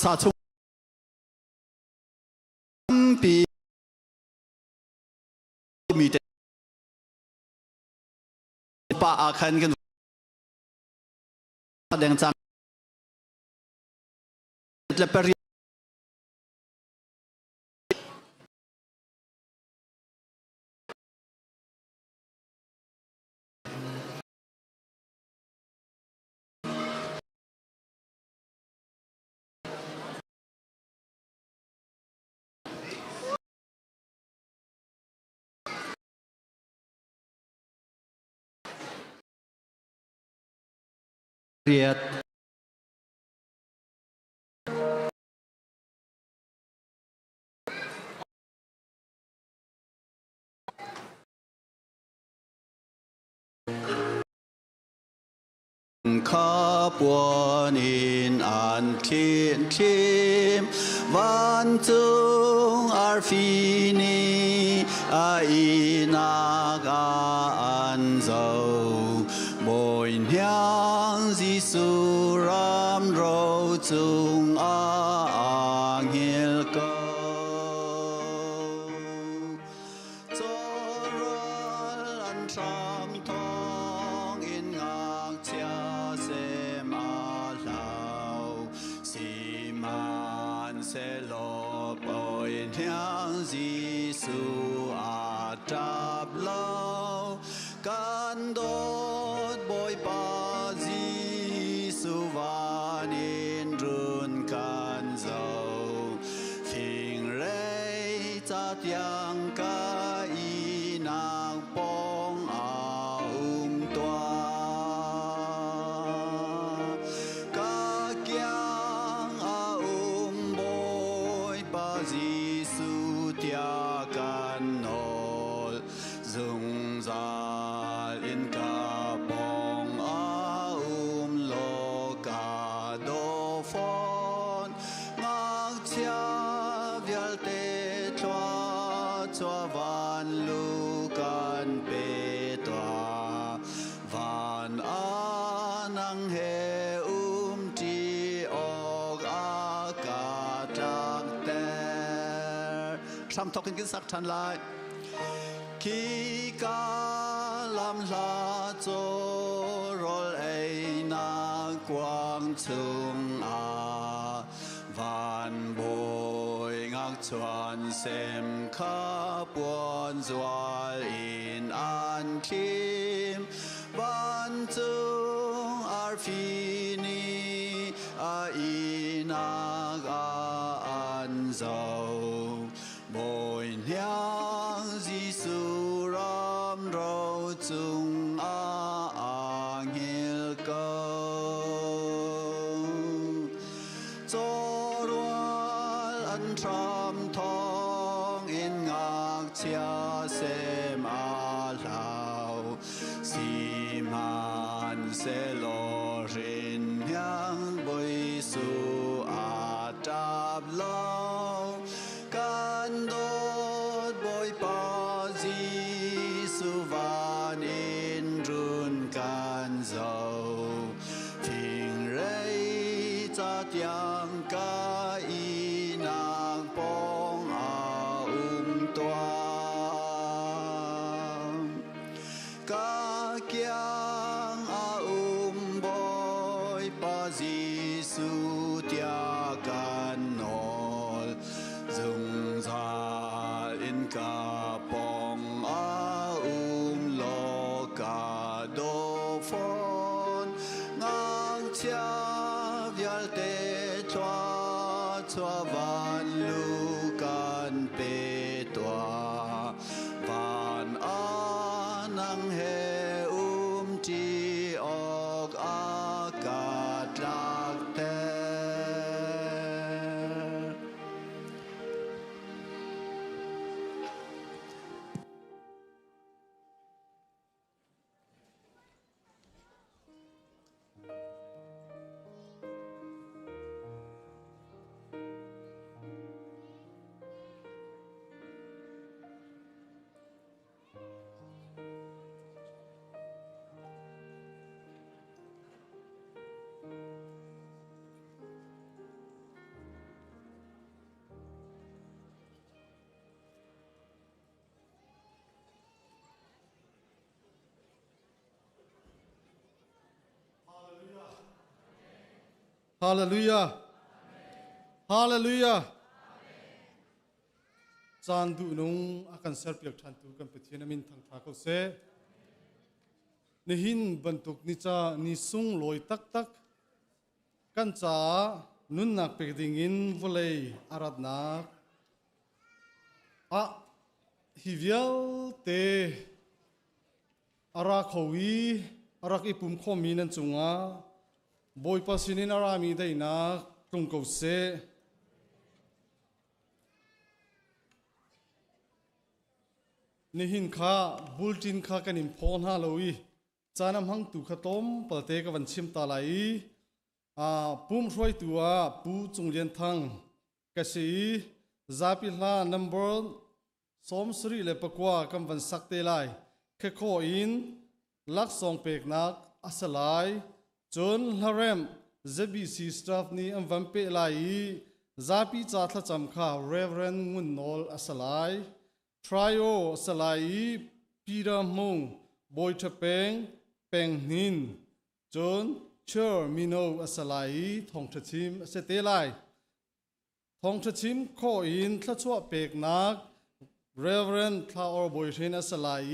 สาธุปีมีแต่ป่าอาคันกันแสดงจังและปริเรียดข้าปวนอินอันทินทิมวันจุงอาฟีนีอาอินากาอันโซบอยเนียงซิสุรามโรจุงอาเงลโกจอรัลอันทรามทองอินงากเชียเซมาลาวสีมันเซโลบอยเนียงซิสุอาจับลาวกันโดดบอยปาซิสุวานินรุนกันโซฟิงเรจัดยังกาอีนางปองอาตัวกาเกียงอาบอยปาซิสุเตียกันโนลซุงซาลินกาปองอาโลกาโดฟอนงักเชียเวียลเตชัวชัววันลูกันเปตัววันอานังเฮที่ออกอากาศจากแต่ซ้ำทอกันกินสักทันลายคีกาลำลาโจรอลเอนากวางชุงอาวันบอยงักชวนเซมข้าปวนจวลอินอันทิมวันจุงอาฟีนีอาอินากาอันโซบอยเนียงซิสุรามโรจุงอาเงลโกจอรวลอันทรามทองอินงากเชียเซมาลาวสีมันเซโลรินยังบอยสุอาจับลาวกันโดดบอยปาซิสุวานินรุนกันโซฟิงเรจัดยังกาอีนางปองอาตัวกาเกียงอาบอยปาซิสุเตียกันโน ฮาเลลูยาฮาเลลูยาจานดูนงอาการเสร์ฟเลือกทันตุกันไปที่นามินทางทาเขาเสนี่หินบรรทุกนิจานิสุงลอยตักตักกันจ้านุนนักเปกดิ่งอินวลัยอารัดนักฮิวิลเตอารักขวีอารักอิปุ่มข้อมีนันจุงาบอยปัสสินินารามีได้นักตรงเขาเสนี่หินข้าบุลตินข้ากันอิมพอนฮาโลวีจานำหังตุขตมปะเตกวันชิมตาไลปุ่มช่วยตัวปูจงเลียนทังกษีซาปิลานัมเบอร์สมสรีเลปกว่ากัมวันสักเตลัยเคโคอินลักสองเปกนักอัสลายจนฮาเรมเซบีซีสตาฟนี้อันวันเปลัยซาปิจัตละจำข้าเรเวรนงุนโนลอัสลายทริโอสลายปีรามงบอยทเปงเปงนินจนเชื่อมิโนอัสลายทองชิมเสเตลัยทองชิมข้ออินทละชั่วเปกนักเรเวรนทาอร์บอยเทนอัสลาย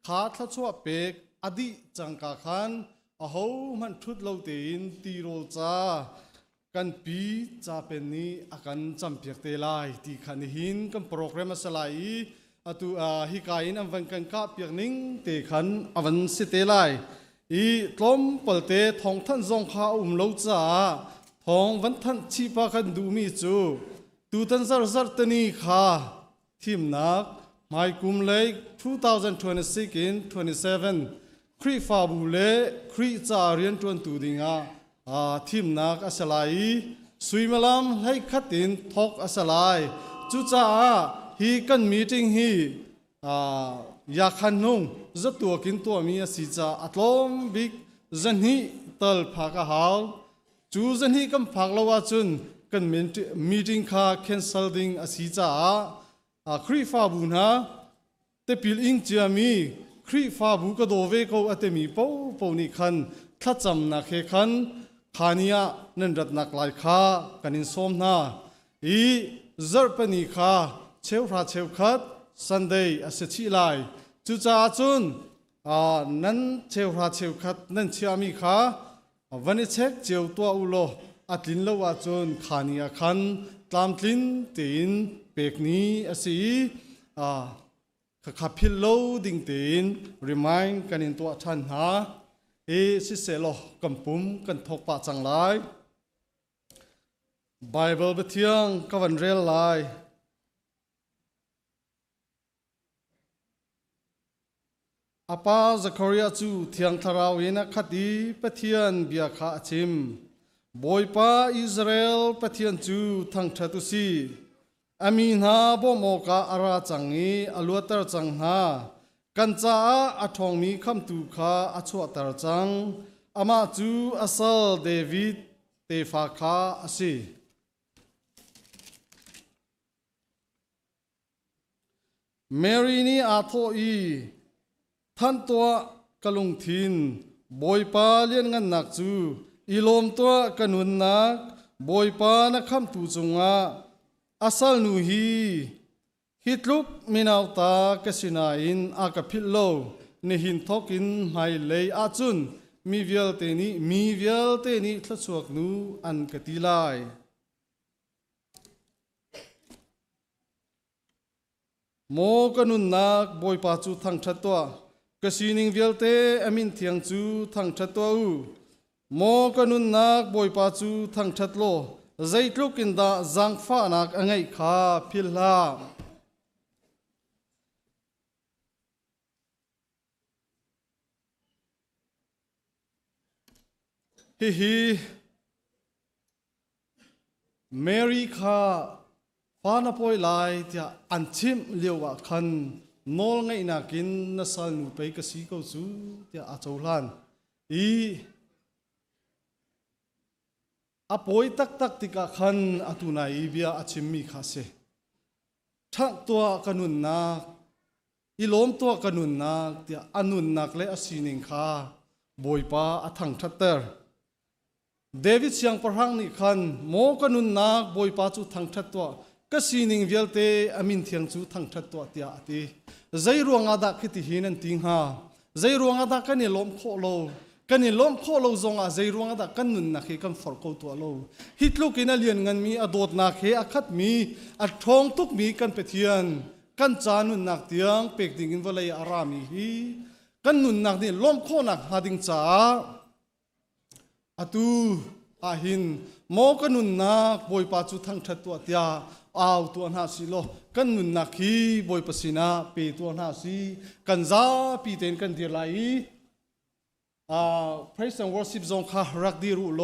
ขาทละชั่วเปกอดีจังกาขันเอามันทุดเลาเตินตีโรจากันปีจะเป็นนี้อาการจำเพียกเตลัยที่ขันหินกันโปรแกรมอัสลายตัวฮิกายินอันวันกันกาเปียกนิ่งเตขันอวันสิเตลัยต้มเปิดเตะทองท่านทรงข้าเลาจ้าทองวันท่านชีพากันดูมีจูตูตันซาร์ตันีข้าทีมนักไมกุมเล็ก2026 in 27ครีฟาบูเล่ครีจาเรียนจวนตูดิงทีมนักอัสลายสุยมลามให้ขัดตินทอกอัสลายจุจ้าฮีกันมีติ้งฮีอยากขันนงจะตัวกินตัวมีสิจ้าอัตลมบิกจันฮีตลพักหาลจูจันฮีกันพักละว่าจุนกันมีติ้งข้าแคนเซิลดิ้งสิจ้าครีฟาบูนะเตปิลอิงเจียมีครีฟาบูก็โดเวก็อัตมีปูนี่ขันทัดจำนักเขันขานียนันรัดนักลายข้ากันอินสมนาจร์ปนีข้าเชวราเชวขัดซันเดย์อาศัยชีไลจุจ้าจุนนั้นเชวราเชวขัดนั้นเชียมีข้าวันนี้เช็คเจียวตัวอุโลอัดลินละว่าจุนขานียขันตามลินตีนเปกนี้อาศัยขับพิลโลดิ่งตีนรีมายกันอินตัวท่านหาสิเสลกันปุ่มกันทกปะจังไลไบเบิลเบเทียงกวันเรลไลอาปาซักริยาจูเทียงทาราวินักขดีปะเทียนเบียขาชิมบอยป้าอิสราเอลปะเทียนจูทางทัตุซีอามีนาบ่โมกาอาราจังงี้อลัวตรจังฮากันจ้าอาทองมีคำตูคาอาชวตรจังอามาจูอาซลเดวิดเตฟาคาอาซีเมรีนีอาโทอีท่านตัวกลุงทินบอยปาเลียนงันนักจูอีลมตัวกันุนนักบอยปานักคำตูจงอาอาศัลนูฮีฮิตลุกมินาวตากสินาอินอากาพิลโลนิหินทอกินไม่เลยอาจุนมีเวลเตนีทศวกนูอันกติลายโมกันุนนักบอยปาจูทางชัดตัวกสินิงเวลเตอมินเทียงจูทางชัดตัวโมกันุนนักบอยปาจูทางชัดโลใจลุกินดาจังฟ้านักอังไงข้าพิลาฮิเมริกาฟานาปอยไลที่อันชิมเลียวขันนอลไงนักินนัสนูไปกสีเขาจูที่อาจารย์อปอยตักติกาขันอตุนายเบียอาชิมมีข้าเสทั้งตัวกันุนนักอีล้มตัวกันุนนักที่อนุนนักและอสินิงข้าบอยป้าอัทังทัตเตอร์ เดวิดเสียงประหังนี่คันโมกนุนนักบอยปาจูทางทัดตัวก็สีนิงเวลเตอามินเทียงจูทางทัดตัวเตียตีใจรวงอาดักที่หินันติงหาใจรวงอาดักกันนี่ล้มโคโลกันนี่ล้มโคโลจงอาใจรวงอาดักกันนุนนักกันฝากตัวโลฮิตลูกินาเลียนกันมีอดดนักอาคัดมีอทองทุกมีกันเปทียนกันจานุนนักเตียงเป็กดิ่งวลัยอารามีฮีกันนุนนักนี่ล้มโคนักหาดิงจ้าอตูอาหินโมกันนุนนักบอยปาจุทั้งทัดตัวเตียเอาตัวหน้าสิโลกันนุนนักฮีบอยปัสนาเปตัวหน้าสิกันจ้าปีเต็นกันเดียไลpraise and worship จงข้ารักดีรู้โล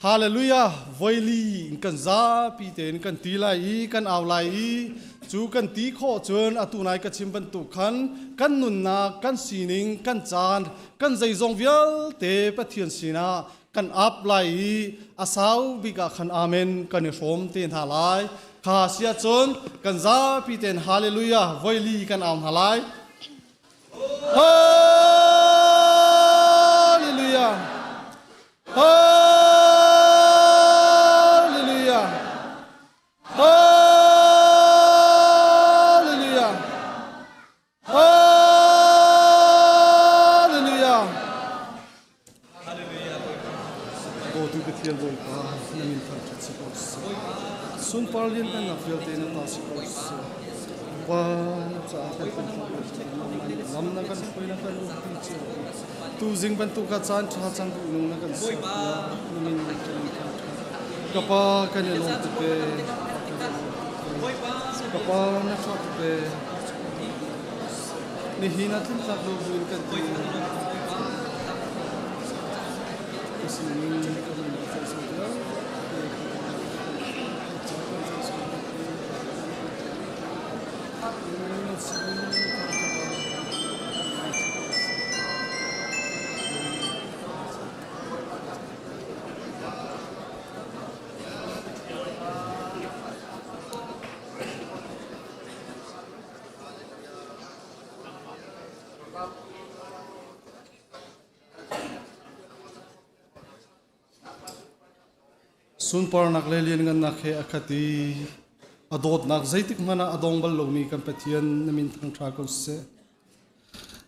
ฮาเลลูยาไวลีกันซาปีเตนกันตีไลกันเอาไลจูกันตีข้อเชิญอตุนายกันชิมบรรทุกขันกันนุนนากันสีนิงกันจานกันใจจงเวียลเตปะเทียนสีนากันอับไลอาสาวบิกาขันอาเมนกันนิชมเตียนหาไลข้าเสียจนกันซาปีเตนฮาเลลูยาไวลีกันเอาหาไลฮาเลลูยาฮาsun parlian kan na fiel te na ta si ko wa cha ta lam na kan khoi na kan ti che tu jing ban tu ka chan tha chang tu nu na kan sa min ka pa kan ne long tu pe ka pa na cha tu pe ni hi na tin sa lo buin kan ti kasi ni ka na sa sa sun par nak le lian ngan nak he akhati adot nak zaitik mana adong bal lomi kan pathian namin thang tha ko se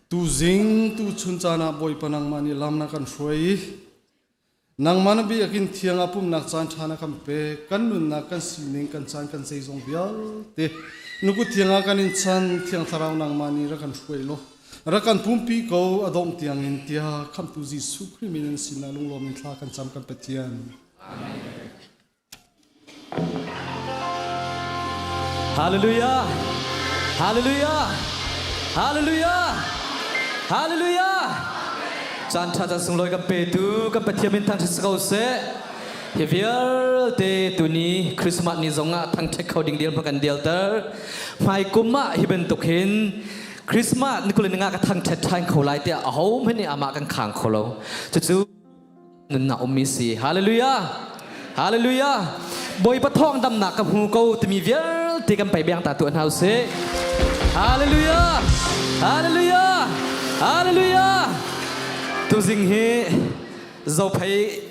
tu jing tu chun chana boy panang mani lam na kan hroi nang mana bi akin thiang apum nak chan thana kam pe kan nun na kan sining kan chan kan sei jong bial te nuku thianga kan in chan thiang tharau nang mani ra kan hroi lo ra kan pumpi ko adong tiang in tia kham tu ji su krimin sin alung lom in thla kan cham kan pathian Hallelujah, Hallelujah, Hallelujah, Hallelujah. Chan cha cha sung loi ka pe tu ka pathiamin thang thakau se hivial te tu ni Christmas ni zonga thang thek khau ding dial pakan dial tar mai kuma hiben tukhin Christmas ni kulin nga ka thang thet thang khau lai te a hom he ni ama kan khang kholo chu nun na ummi si Hallelujah, Hallelujah. Boy patong dam nak ka hu ko te mi vial te kan pai bang ta tu an hau se Hallelujah, Hallelujah, Hallelujah. Tu jing he zo phai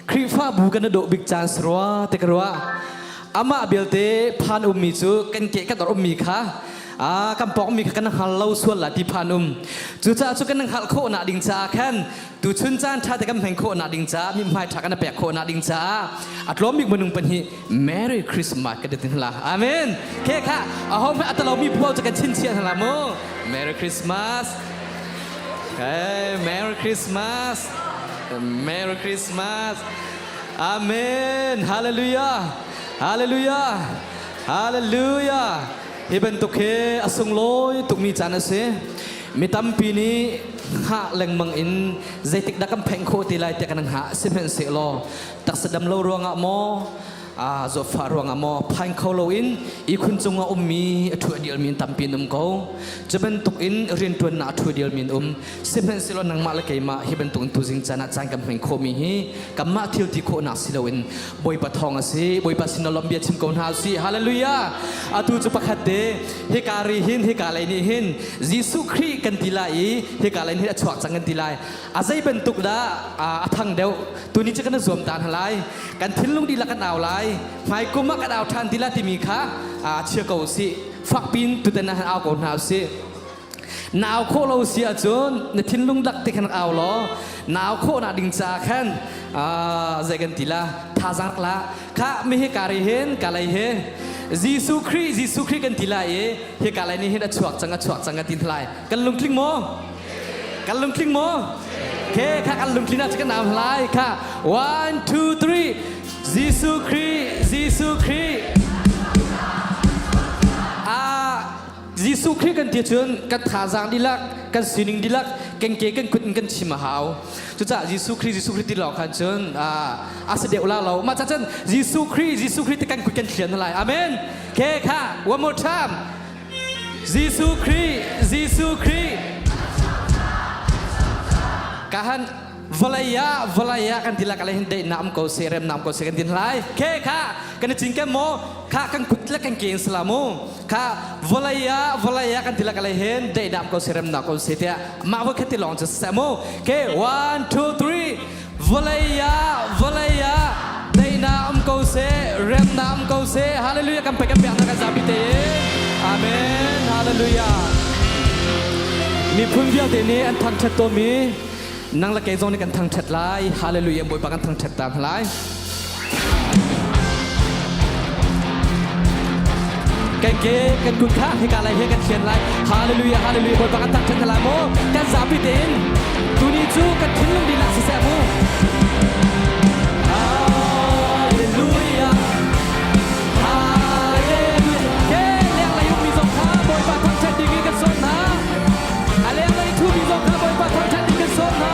khri fa bu kan do big chance ro te ka ro ama belte phan ummi chu kan ke ka dor ummi kha kan pok mi kan hal lau sual la ti phanum chu cha chu kan hal kho na ding cha khan tu chun chan tha te kan pheng kho na ding cha mi mai tha kan pek kho na ding cha atlom mi bunung pan hi Merry Christmas ka de tin la amen ke kha a hom atalo mi pho cha kan chin chian la mo Merry Christmas hey Merry Christmas Merry Christmas amen hallelujah hallelujah hallelujah hiben tukhe asung loi tukmi chana se mitam pini ha leng mang in zaitik da kam pheng kho ti lai te kan ha simen se lo tak sadam lo ronga mo โซฟารวงอมอพันเขาโลอินอีคุณจงว่ามีถั่วเดียวมีตัมปีนุมเขาจะเป็นตุกอินเรียนตัวหนาถั่วเดียวมีเซเป็นสิโลนังมาละเกมาฮิเป็นตุนตุจิงจานะจางกับเหงโคมีฮีกับมาเที่ยวที่โคนักสิโลอินบอยปะทองสิบอยปะสินลมเบียชิมกอนฮาสิฮาเลลูยาอาตูจุปะขัดเดเฮการีหินเฮกาเลนีหินยิสุครีกันติลายเฮกาเลนีชวักจังกันติลายอาศัยเป็นตุกดาทังเดียวตัวนี้จะกันสวมตาหลายกันทิ้งลงดีละกันเอาหลายหมายกุมกันเอาทันติละที่มีค่ะเชื่อกูสิฝักปินตุเตนะเอากูหาสินาวโคเราเสียจนในทิ้งลงดักติกันเอาล้อนาวโคนาดิงจาขันใจกันติละท่าจักละข้าไม่ให้การีเห็นกาลายเฮยิสุครีกันติละเฮกาลายนี่เฮดชวักจังกันตินทลายกันลงคลิงโมเคค่ะกันลุงคลินาจะกันเอาหลายค่ะ one two three ยิสุครียิสุครีกันเดียจนกันท่าจางดีลักกันสินิงดีลักกันเกกันกุนกันชิมหาวจุดจ้ายิสุครีติหลอกกันจนเสด็จเรามาจ้าจนยิสุครีติกันกุนกันเขียนอะไรอาเมนเคค่ะ one more time ยิสุครีkahan valaya kan tilak alai hindai nam ko serem nam ko second din lai ke kha kan jingkem mo kha kan kutlak kan ken selamo kha valaya kan tilak alai hindai nam ko serem nam ko setia ma wa khati long samo ke 1 2 3 valaya dai nam ko se rem nam ko se hallelujah kan pekan piang kan zabite amen hallelujah mi phun via de ne an thang chat to miนั่งละเกยโซนในกันทางชัดลายฮาเลลูยาบอยปากันทางชัดตามลายกันเกยกันกุนข้าให้การอะไรให้กันเขียนลายฮาเลลูยาบอยปากันทางชัดลายโมกันสาบิเดนตูนีจูกันทิ้งลงดีละสิแซมูฮาเลลูยาเกยเลี้ยงอะไรยุ่งมีสองข้าบอยปาทางชัดดีกันโซนนะเลี้ยงอะไรทูมีสองข้าบอยปาทางชัดดีกันโซนนะ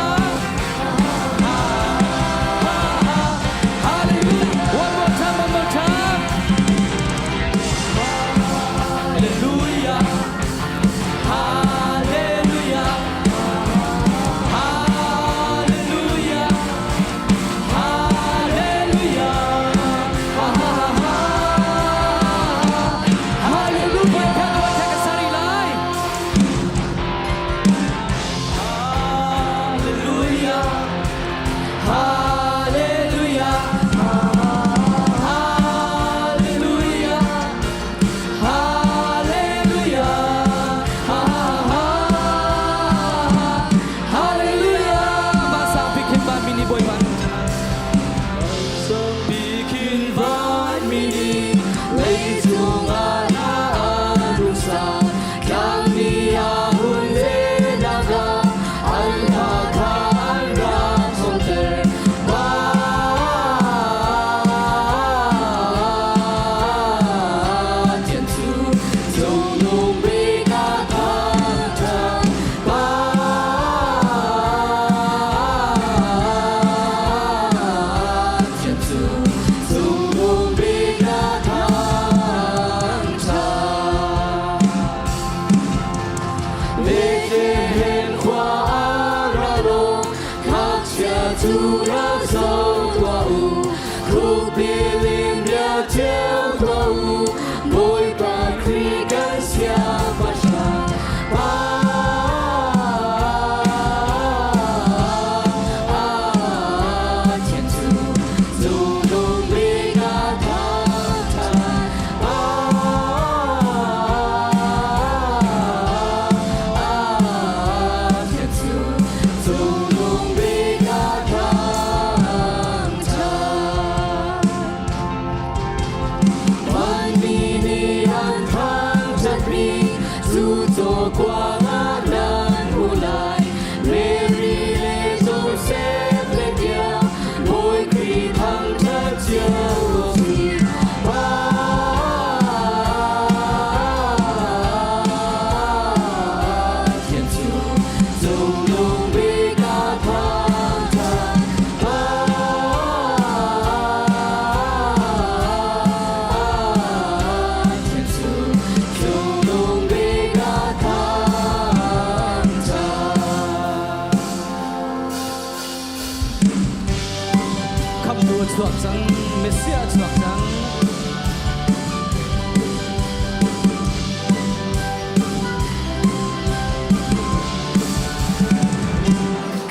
chuak chang Mesia chuak chang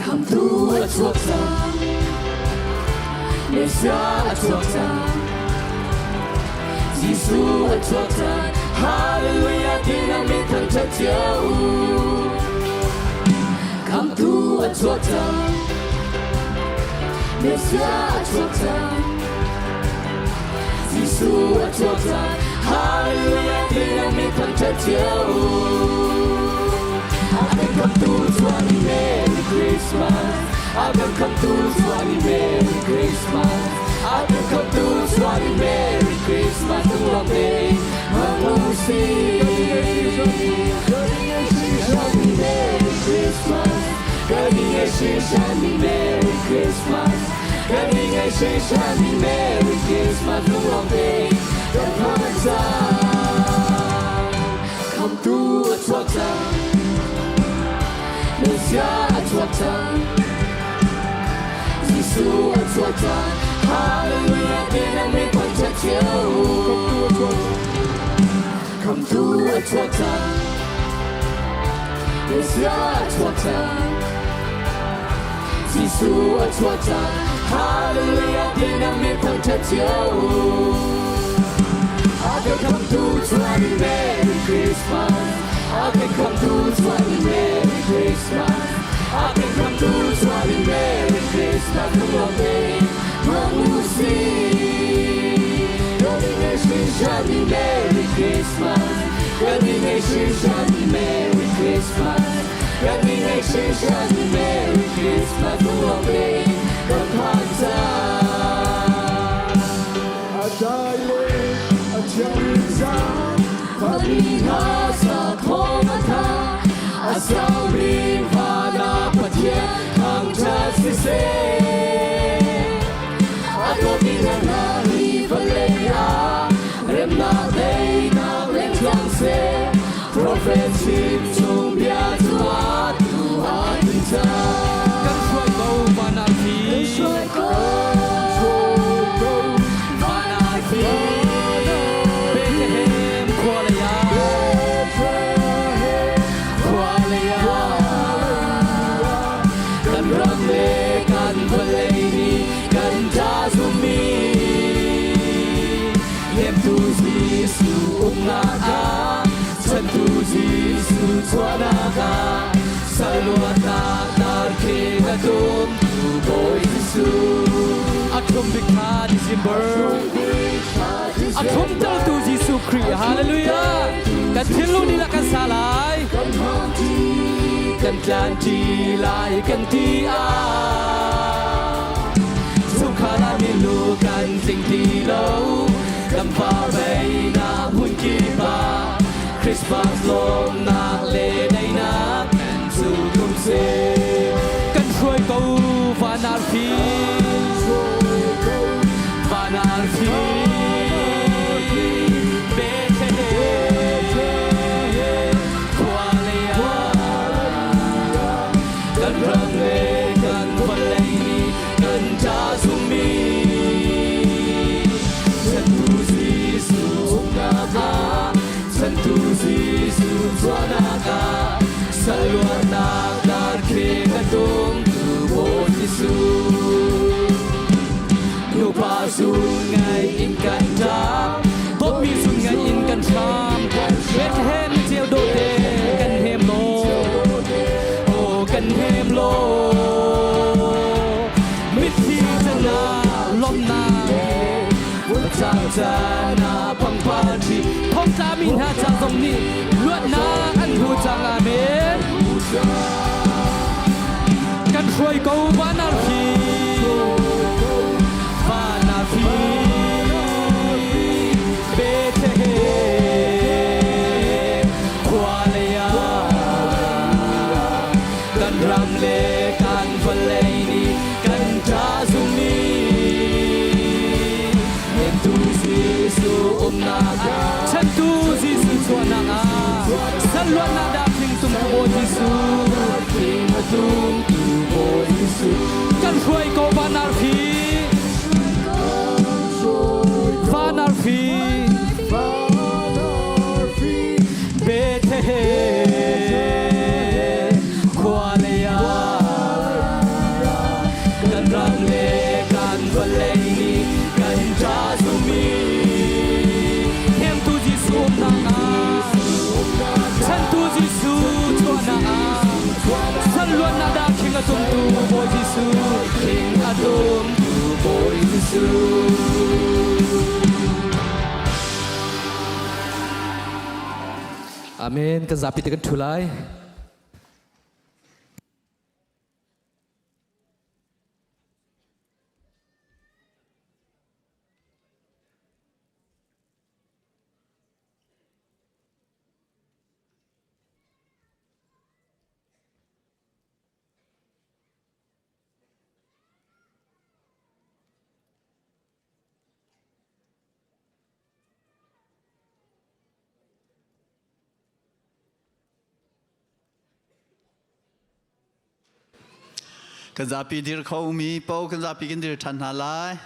Come through a chuak chang Mesia a chuak chang Giêsu a chuak chang Hallelujah tin ang mi thang cha chiao Come through a chuak chang Mesia a chuak chang Giêsu a chuak chang Hallelujah tin ang mi thang cha chiao I can come through Swami Merry Christmas I can come through Swami Merry Christmas I can come through Swami Merry Christmas to a day Mamusi Swami Merry Christmas Galing ay si Swami Merry Christmas Galing ay si Swami Merry Christmas to a day Come through a chuak chang Mesia a chuak chang Giêsu a chuak chang Hallelujah tin ang mi thang cha chiao Come through a chuak chang Mesia a chuak chang Giêsu a chuak chang Hallelujah tin ang mi thang cha chiao I can come through Swami Merry Christmas I can come through Swami Merry Christmas I can come through Swami Merry Christmas to a day Mamusi Galing ay si Swami Merry Christmas Galing ay si Swami Merry Christmas Galing ay si Swami Merry Christmas to a day Kapagsa Atayle Atyanza Palihasa Komata Asawi Vana Patya Kamchasise Atomina Rivalea Remna Deina Lemchangse Prophetship Chumbia Tuat Tuatita Kan shuai go Vanarthi Shuai Go Vanarthi Bethlehem Kualaya Kualaya Kan ramle kan baleni kan jazumi Yem tu Giêsu umnaka Chan tu Giêsu chuanaka Salwata tarke gadum tu boy Giêsu Atum bikha December Atum tal tu Giêsu Christ Hallelujah Kan thilu ni la kan salai Kan janji lai kan ti a Sukhala milu kan sing ti lo Kan pa bay na hun ki ba Christmas lom nak le nay nak Kan su kum se Kan shuai câu Vanarthi Vanarthi Bethlehem Kualaya Kan ramle kan baleni kan jazumi Chan tu Giêsu umnaka Chan tu Giêsu chuanaka Salwana tarke gadum tu boy Giêsu Nupa sun ngay in kan jam Tốt mi sun ngay in kan sham Bethlehem chiều đô đê kan hem lo Oh kan hem lo Mít thi chân na lom na Vut chang cha na pang pa chi Thong cha min ha cha dòng ni Luat na an hu chang amen Kan shuai câu Vanarthi Vanarthi Bethlehem Kualaya Kan ramle kan baleni kan jazumi Yem tu Giêsu umnaka Chan tu Giêsu chuanaka Salwana da king tum tu boy Giêsu King tum tu boy Giêsu Kan shuai câu Vanarthi Valeni kan jasumi Hem tu Jisu na San tu Jisu tuana San luan nada king atum tu boy Jisu King atum tu boy Jisu Amen kan zapi tekan tulai Kan zapi dir kau mi pau kan zapi kan dir tan halai.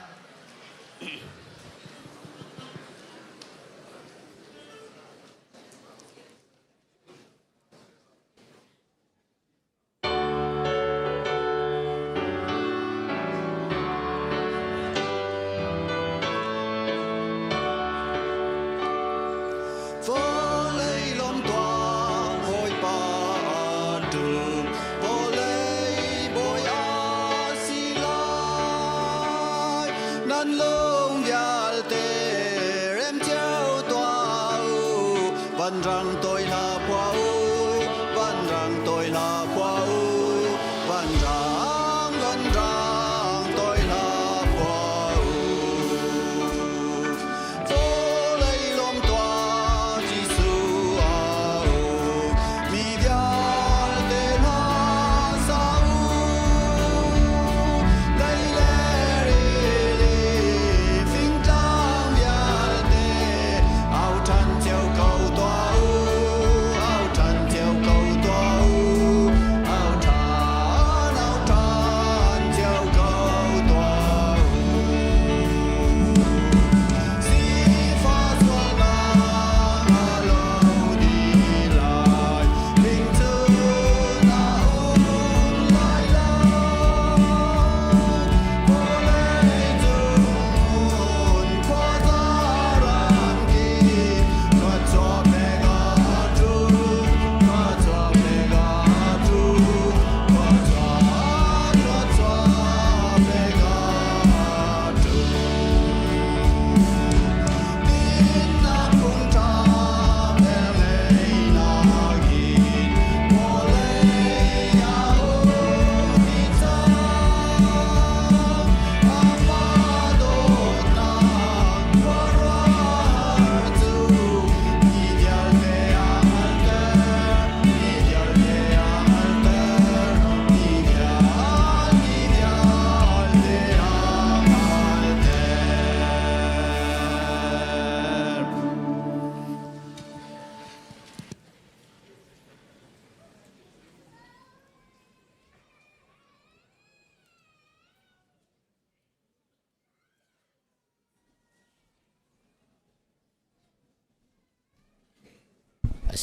Văn rằng tôi là quá u, văn rằng tôi là quá u, văn rằng tôi là quá u. Phố lấy lom toa Giêsu à u, mi vial tên ha sa u, lấy lẽ đi phinh trang vial tê, áo trần theo cầu toa.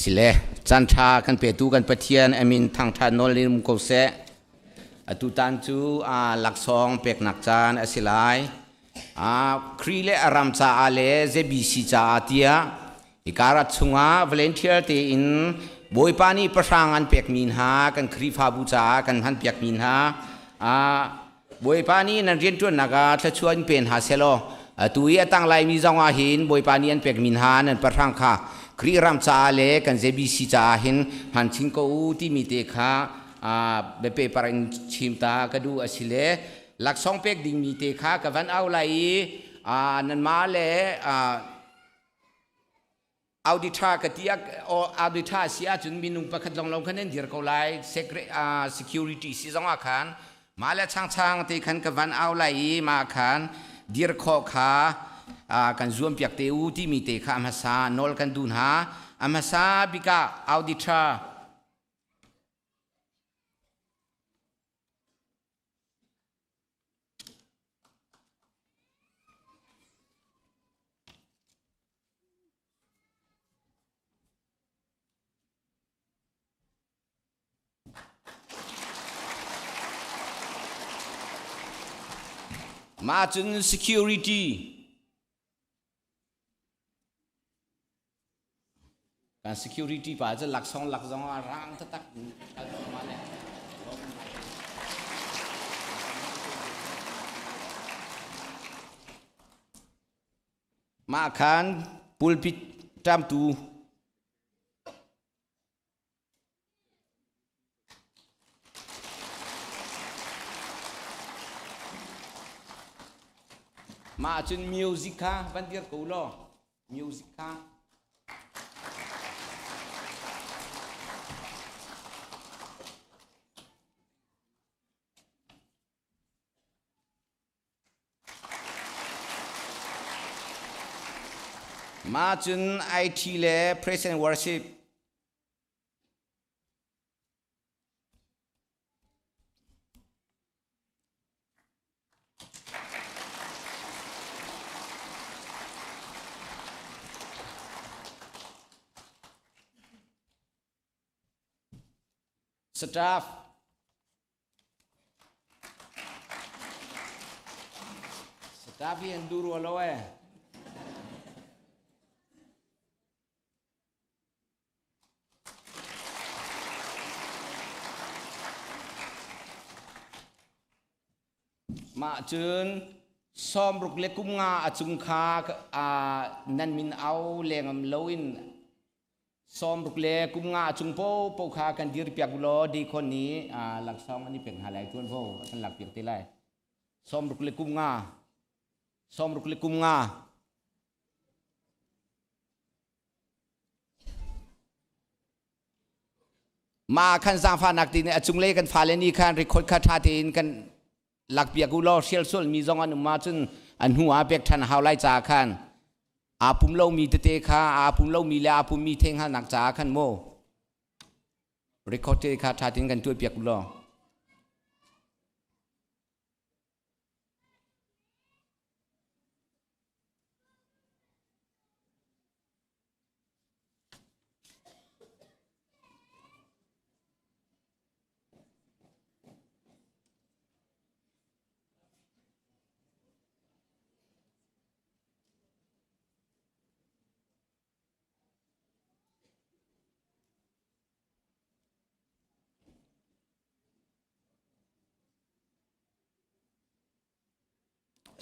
Sile chancha kan petu kan pathian amin thang than nol lim ko se atu tan chu laksong pek nak chan asilai khrile aram cha ale jbc cha atia ikara chunga volunteer te in boipani pasangan pek min ha kan khri pha bu cha kan han pek min ha boipani nan rian tu naga thachuan pen ha selo tu ya tang lai mi zonga hin boipani an pek min ha nan pasang kha khri ram cha le kan jbc cha hin han ching ko ti mi te kha be pe parang chimta ka du asile laksong pek ding mi te kha ka van au lai nan ma le audita ka tiak o audita sia chun minung pakhat long long khanen dir ko lai security si zong akhan ma le chang te khan ka van au lai ma khan dir kho kha kan zoom piak te u ti mi te kha amasa nol kan dun ha amasa bika audita มาจน security การ security ป่าจะหลักสองร่างตักมาเนี่ยมาคันปูลปิดจำตูมาจนมิวสิกค่ะบันเดียร์กูล้อมิวสิกค่ะมาจนไอทีเล่ present worship สตาฟyang duru alawe ma chun som ruk le kum nga achung kha nan min au lengam loin som ruk le kum nga achung po kha kan dir piak lo di kon ni lak som ani pek halai tuan po kan lak piak tilai som ruk le kum ngaมาคันสร้างฟานักตีนจุงเล่กันฟาเลนี่คันริคดคาทาตีนกันหลักเปียกุลอเชียลส่วนมีจงอันมาจนอันหัวเปียกทันหาวไล่จ่าคันปุ่มเล่ามีเตะค่ะปุ่มเล่ามีแล้วปุ่มมีเทงหันหนักจ่าคันโมริคดเตะคาทาตีนกันตัวเปียกุลอ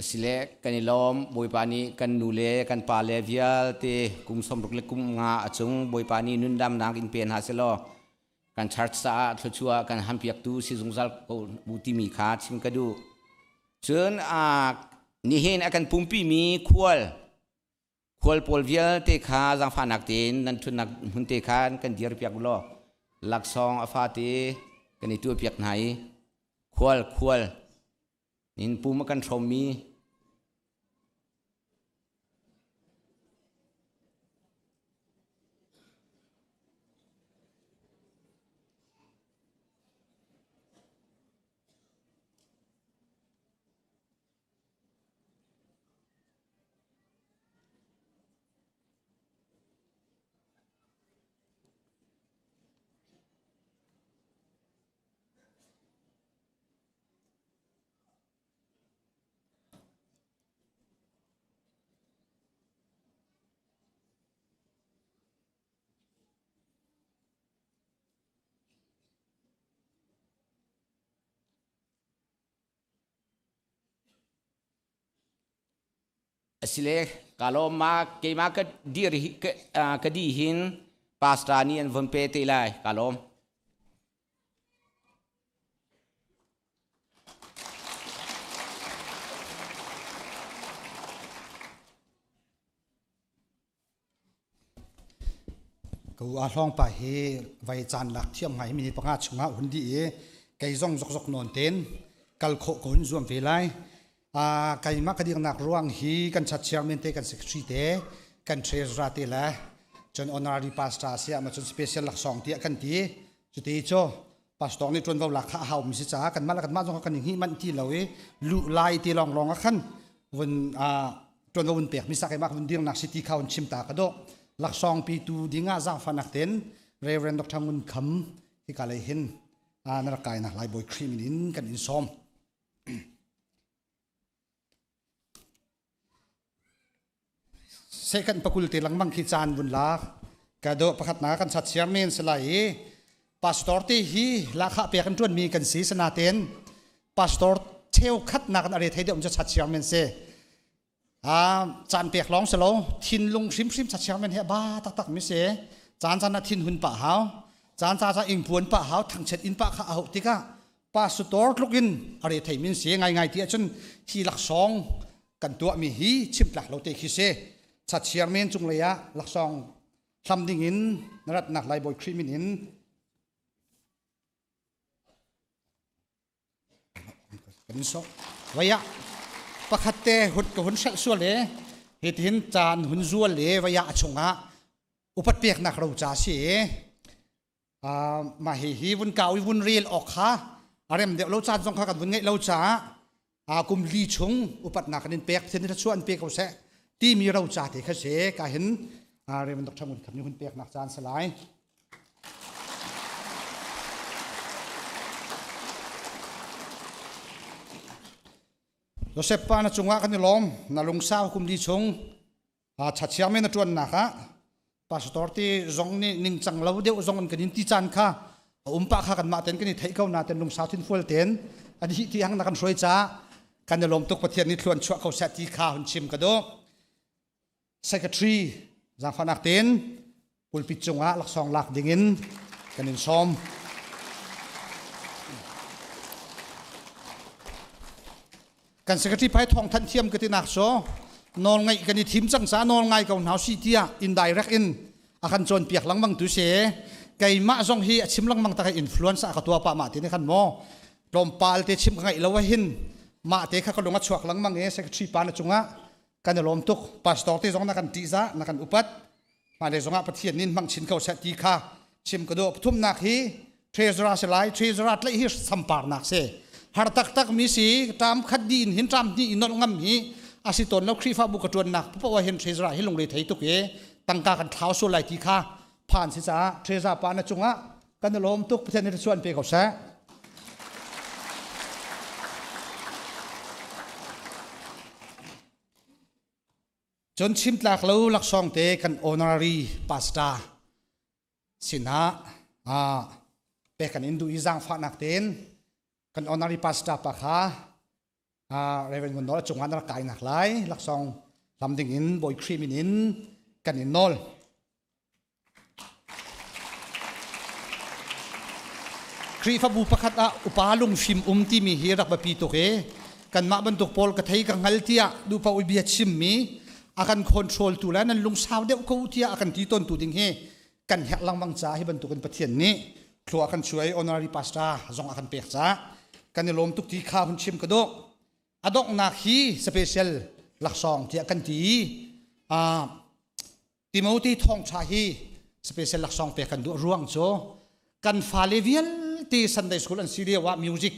สิเลกันนิลอมบอยปานีกันนูเลกันปาเลวิอัลเตกุมสมรุกเลกุมงาอจุงบอยปานีนุนดำนางอินเปียนฮาเซโลกันชาร์ตซาทชัวกันฮัมเปียกตูซิซุงซัลบูติมีขาชิมกระดูเชิญนี่เห็นกันปุ่มปีมีควอลปอลวิอัลเตขาจังฟานักเตนนันทุนนักหุ่นเตขานกันเดียร์เปียกโลหลักซองอฟาเตกันในตัวเปียกไหนควอลนินปุ่มกันชมมีสิเลกาลมาเกมาก็ดีริก็ดีหินปาสตานีอันวันเปติไลกาลมกูอาลองไปเฮไว้จานหลักเทียมไงมีประกาศชงะหุ่นดีไก่ซ่องจกนอนเต้นกัลโคกุนรวมเวลัยไก่มักกระดิ่งนักร้องฮีกันชัดเชียงเมนเตกันสิกชีเตกันเทรสราเตละจนอนารีพาสตาเซียมาจนสเปเชียลหลักสองเตียกันตีจุดที่โจพาสตองนี่จนเราหลักข้าหาวมิสิจ้ากันมาแล้วกันมาจนกันอย่างนี้มันที่เราลุไลที่ลองกันวันจนเราวันเปียกมิสักไอ้มากวันเดียงนักสิที่เขาชิมตากระโดหลักสองปีตูดิ้งอาจ้างฟันนักเต้นเรเวนดอกทางมุนคำที่กาเลยเห็นนั่นกายนะลายบอยครีมนินกันอินซอม second faculty lang mang kichan bun la kado pakhat na kan chat chairman salai pastor ti hi la kha pe kan tuan mi kan si sanaten pastor theo khat na kan are thai de chat chairman se chan pek long salo thin lung sim sim chat chairman he ba tak tak mi se chan chan na thin hun pa hao chan cha cha ing puan pa hao thang chet in pa kha hau tika pastor lukin are thai min se ngai ngai ti chun hi lak song kan tua mi hi chim tlak lo te khi se chat chairman chung leya lak song thlam ding in narat nak lai boy krimin in kan so waya pakhatte hut ko hun sal so le hit hin chan hun zual le waya achunga upat pek nak ro cha si ma hi bun kawi bun ril ok kha arem de lo chan jong kha kan bun ngai lo cha kum li chung upat nak nin pek then ta chuan pek ko se ti mi ro cha te kha se ka hin arem dok thamun kham ni hun pek nak chan salai Joseph pa na chunga kan lom na lung sao kum li chung chachia me na tuan na kha pastor ti zong ni ning chang lo deu zong an kan ti chan kha umpa kha kan ma ten kan ni thai kau na ten lung sao thin full ten ani ti hang na kan soi cha kan lom tok pathian ni thluan chua kau sa ti kha hun chim ka do secretary jang phanak ten pulpit chunga lak song lak dingin kanin som kan secretary pai thong than thiam ka ti nak so nol ngai kan ni thim chang sa nol ngai kau nau si tia indirect in akan chon piak lang mang tu se kai ma zong hi achim lang mang ta ka influence ka tua pa ma ti ni khan mo lom pal te chim ngai lo hin ma te kha ka longa chuak lang mang e secretary pa na chunga kan lom tuk pastor te zong na kan ti za na kan upat ma le zonga pathian nin mang chin kau sa ti kha chim ka do thum nak hi treasurer selai treasurer tlai hi sampar nak se har tak tak mi si tam khat din hin tam ni inol ngam hi asi ton lo khri fa bu ka tuan nak pa wa hin treasurer hi long le thei tu ke tangka kan thau so lai ti kha phan si cha treasurer pa na chunga kan lom tuk pathian ni chuan pe ko sa chon chim tlak lo lak song te kan honorary pastor sina pe kan indu izang fa nak ten kan honorary pastor pa kha reverend mon nol chunga na kai nak lai lak song lam ding in boy krimin in kan in nol kri fa bu pakhat upalung fim ti mi hi rak ba pi to ke kan ma ban tok pol ka thei ka ngal tia du pa ui biat sim mi akan control tu la nan lung saw de ko tia akan ti ton tu ding he kan hek lang mang cha hi ban tu kan pathian ni thlo akan chuai honorary pastor zong akan pek cha kan lom tuk ti kha hun chim ka do adok na hi special lak song ti akan ti Timothy thong cha hi special lak song pe kan du ruang cho kan fa level ti Sunday school an siria wa music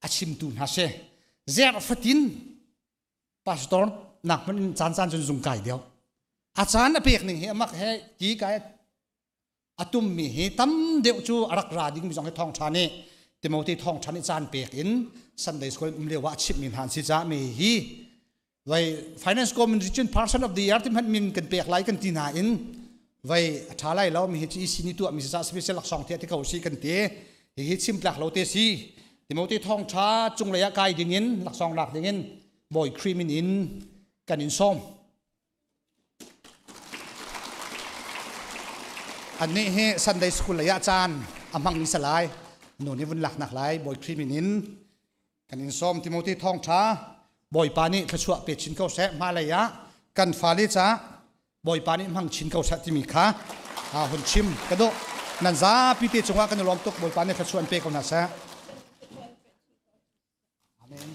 achim tu na se zer fatin pastor nak man chan chan chun zung kai deu achan a pek ning he mak he ki kai atum mi hi tam deu chu arak ra ding mi jong he thong thane Timothy thong thani chan pek in Sunday school le wa chip min han si cha me hi vai finance communication person of the year tim han min kan pek lai kan tina in vai thalai lo mi hi chi sini tu mi sa special lak song the ti kau si kan te hi chim plak lo te si Timothy thong tha chung le ya kai ding in lak song lak ding in boy krimin in kan in somอันนี้เฮ Sunday School ระยะจานอำมังนิสลายโน่นนี่วันหลักนักหลายบ่อยครีมินินกันอินส้มทิโมธีทองช้าบ่อยปานี่ขชวเป็ดชินเก้าแสมาเลยะกันฟาลิจ้าบ่อยปานี่มังชินเก้าแสที่มีขาหุ่นชิมกระโดนันซาพิธีจงว่ากันล้อมตกบ่อยปานี่ขชวนเป็ดกันนะแสอาเมน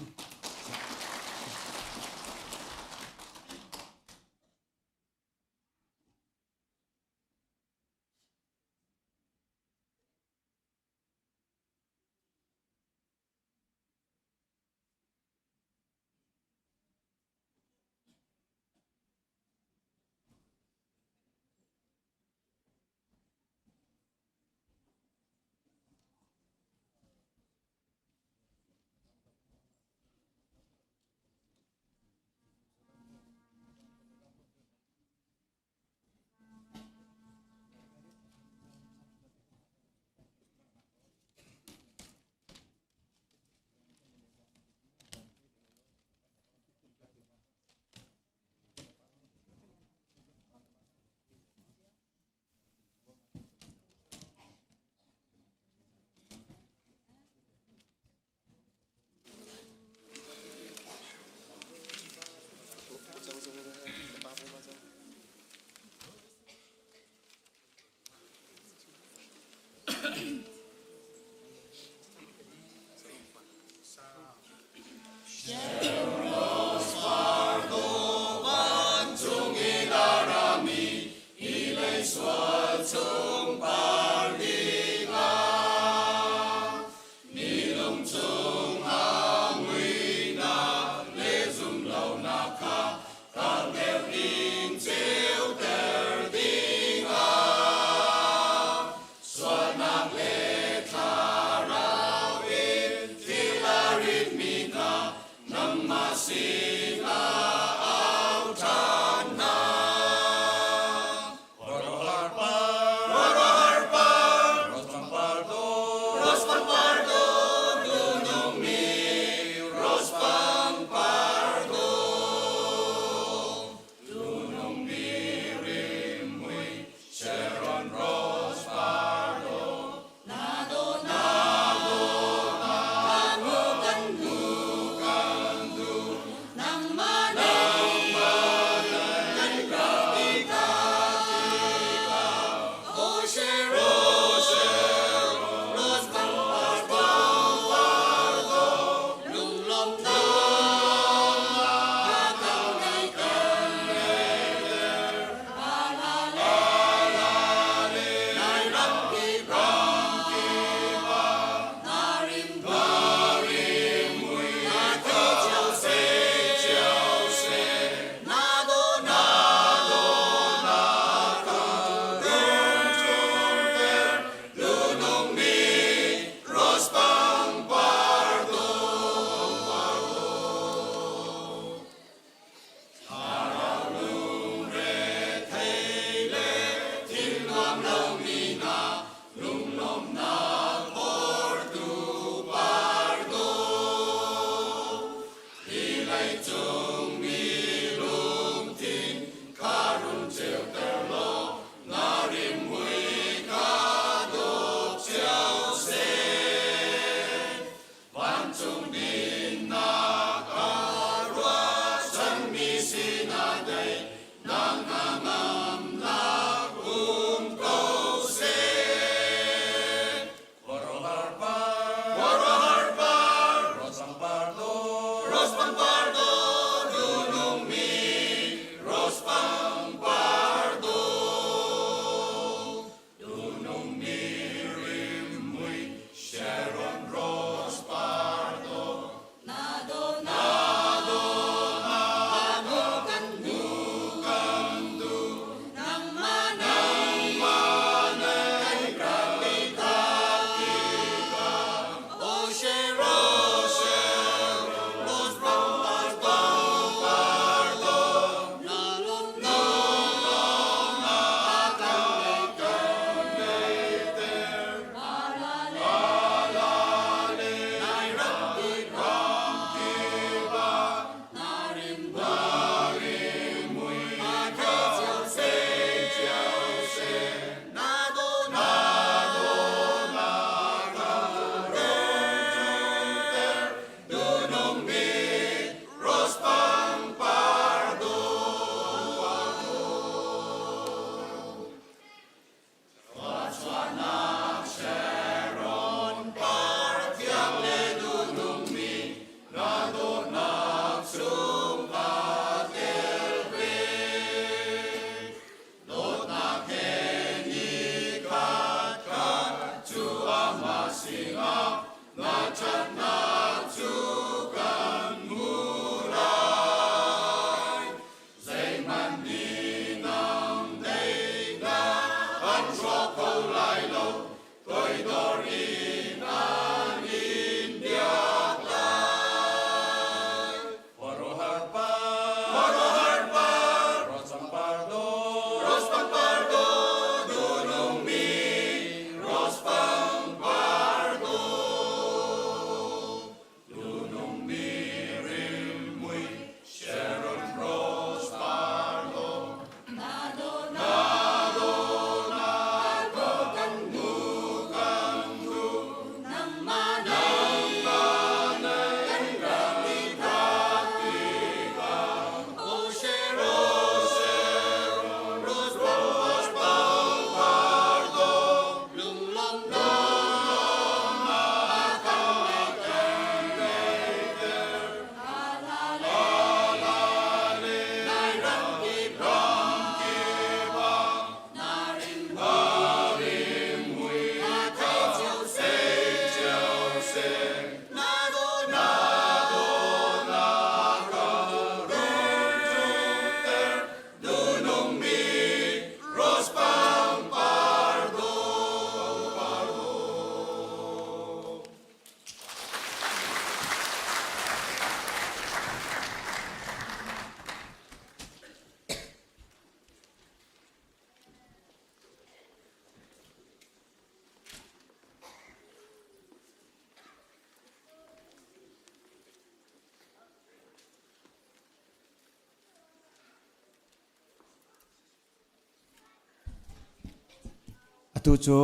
tu chu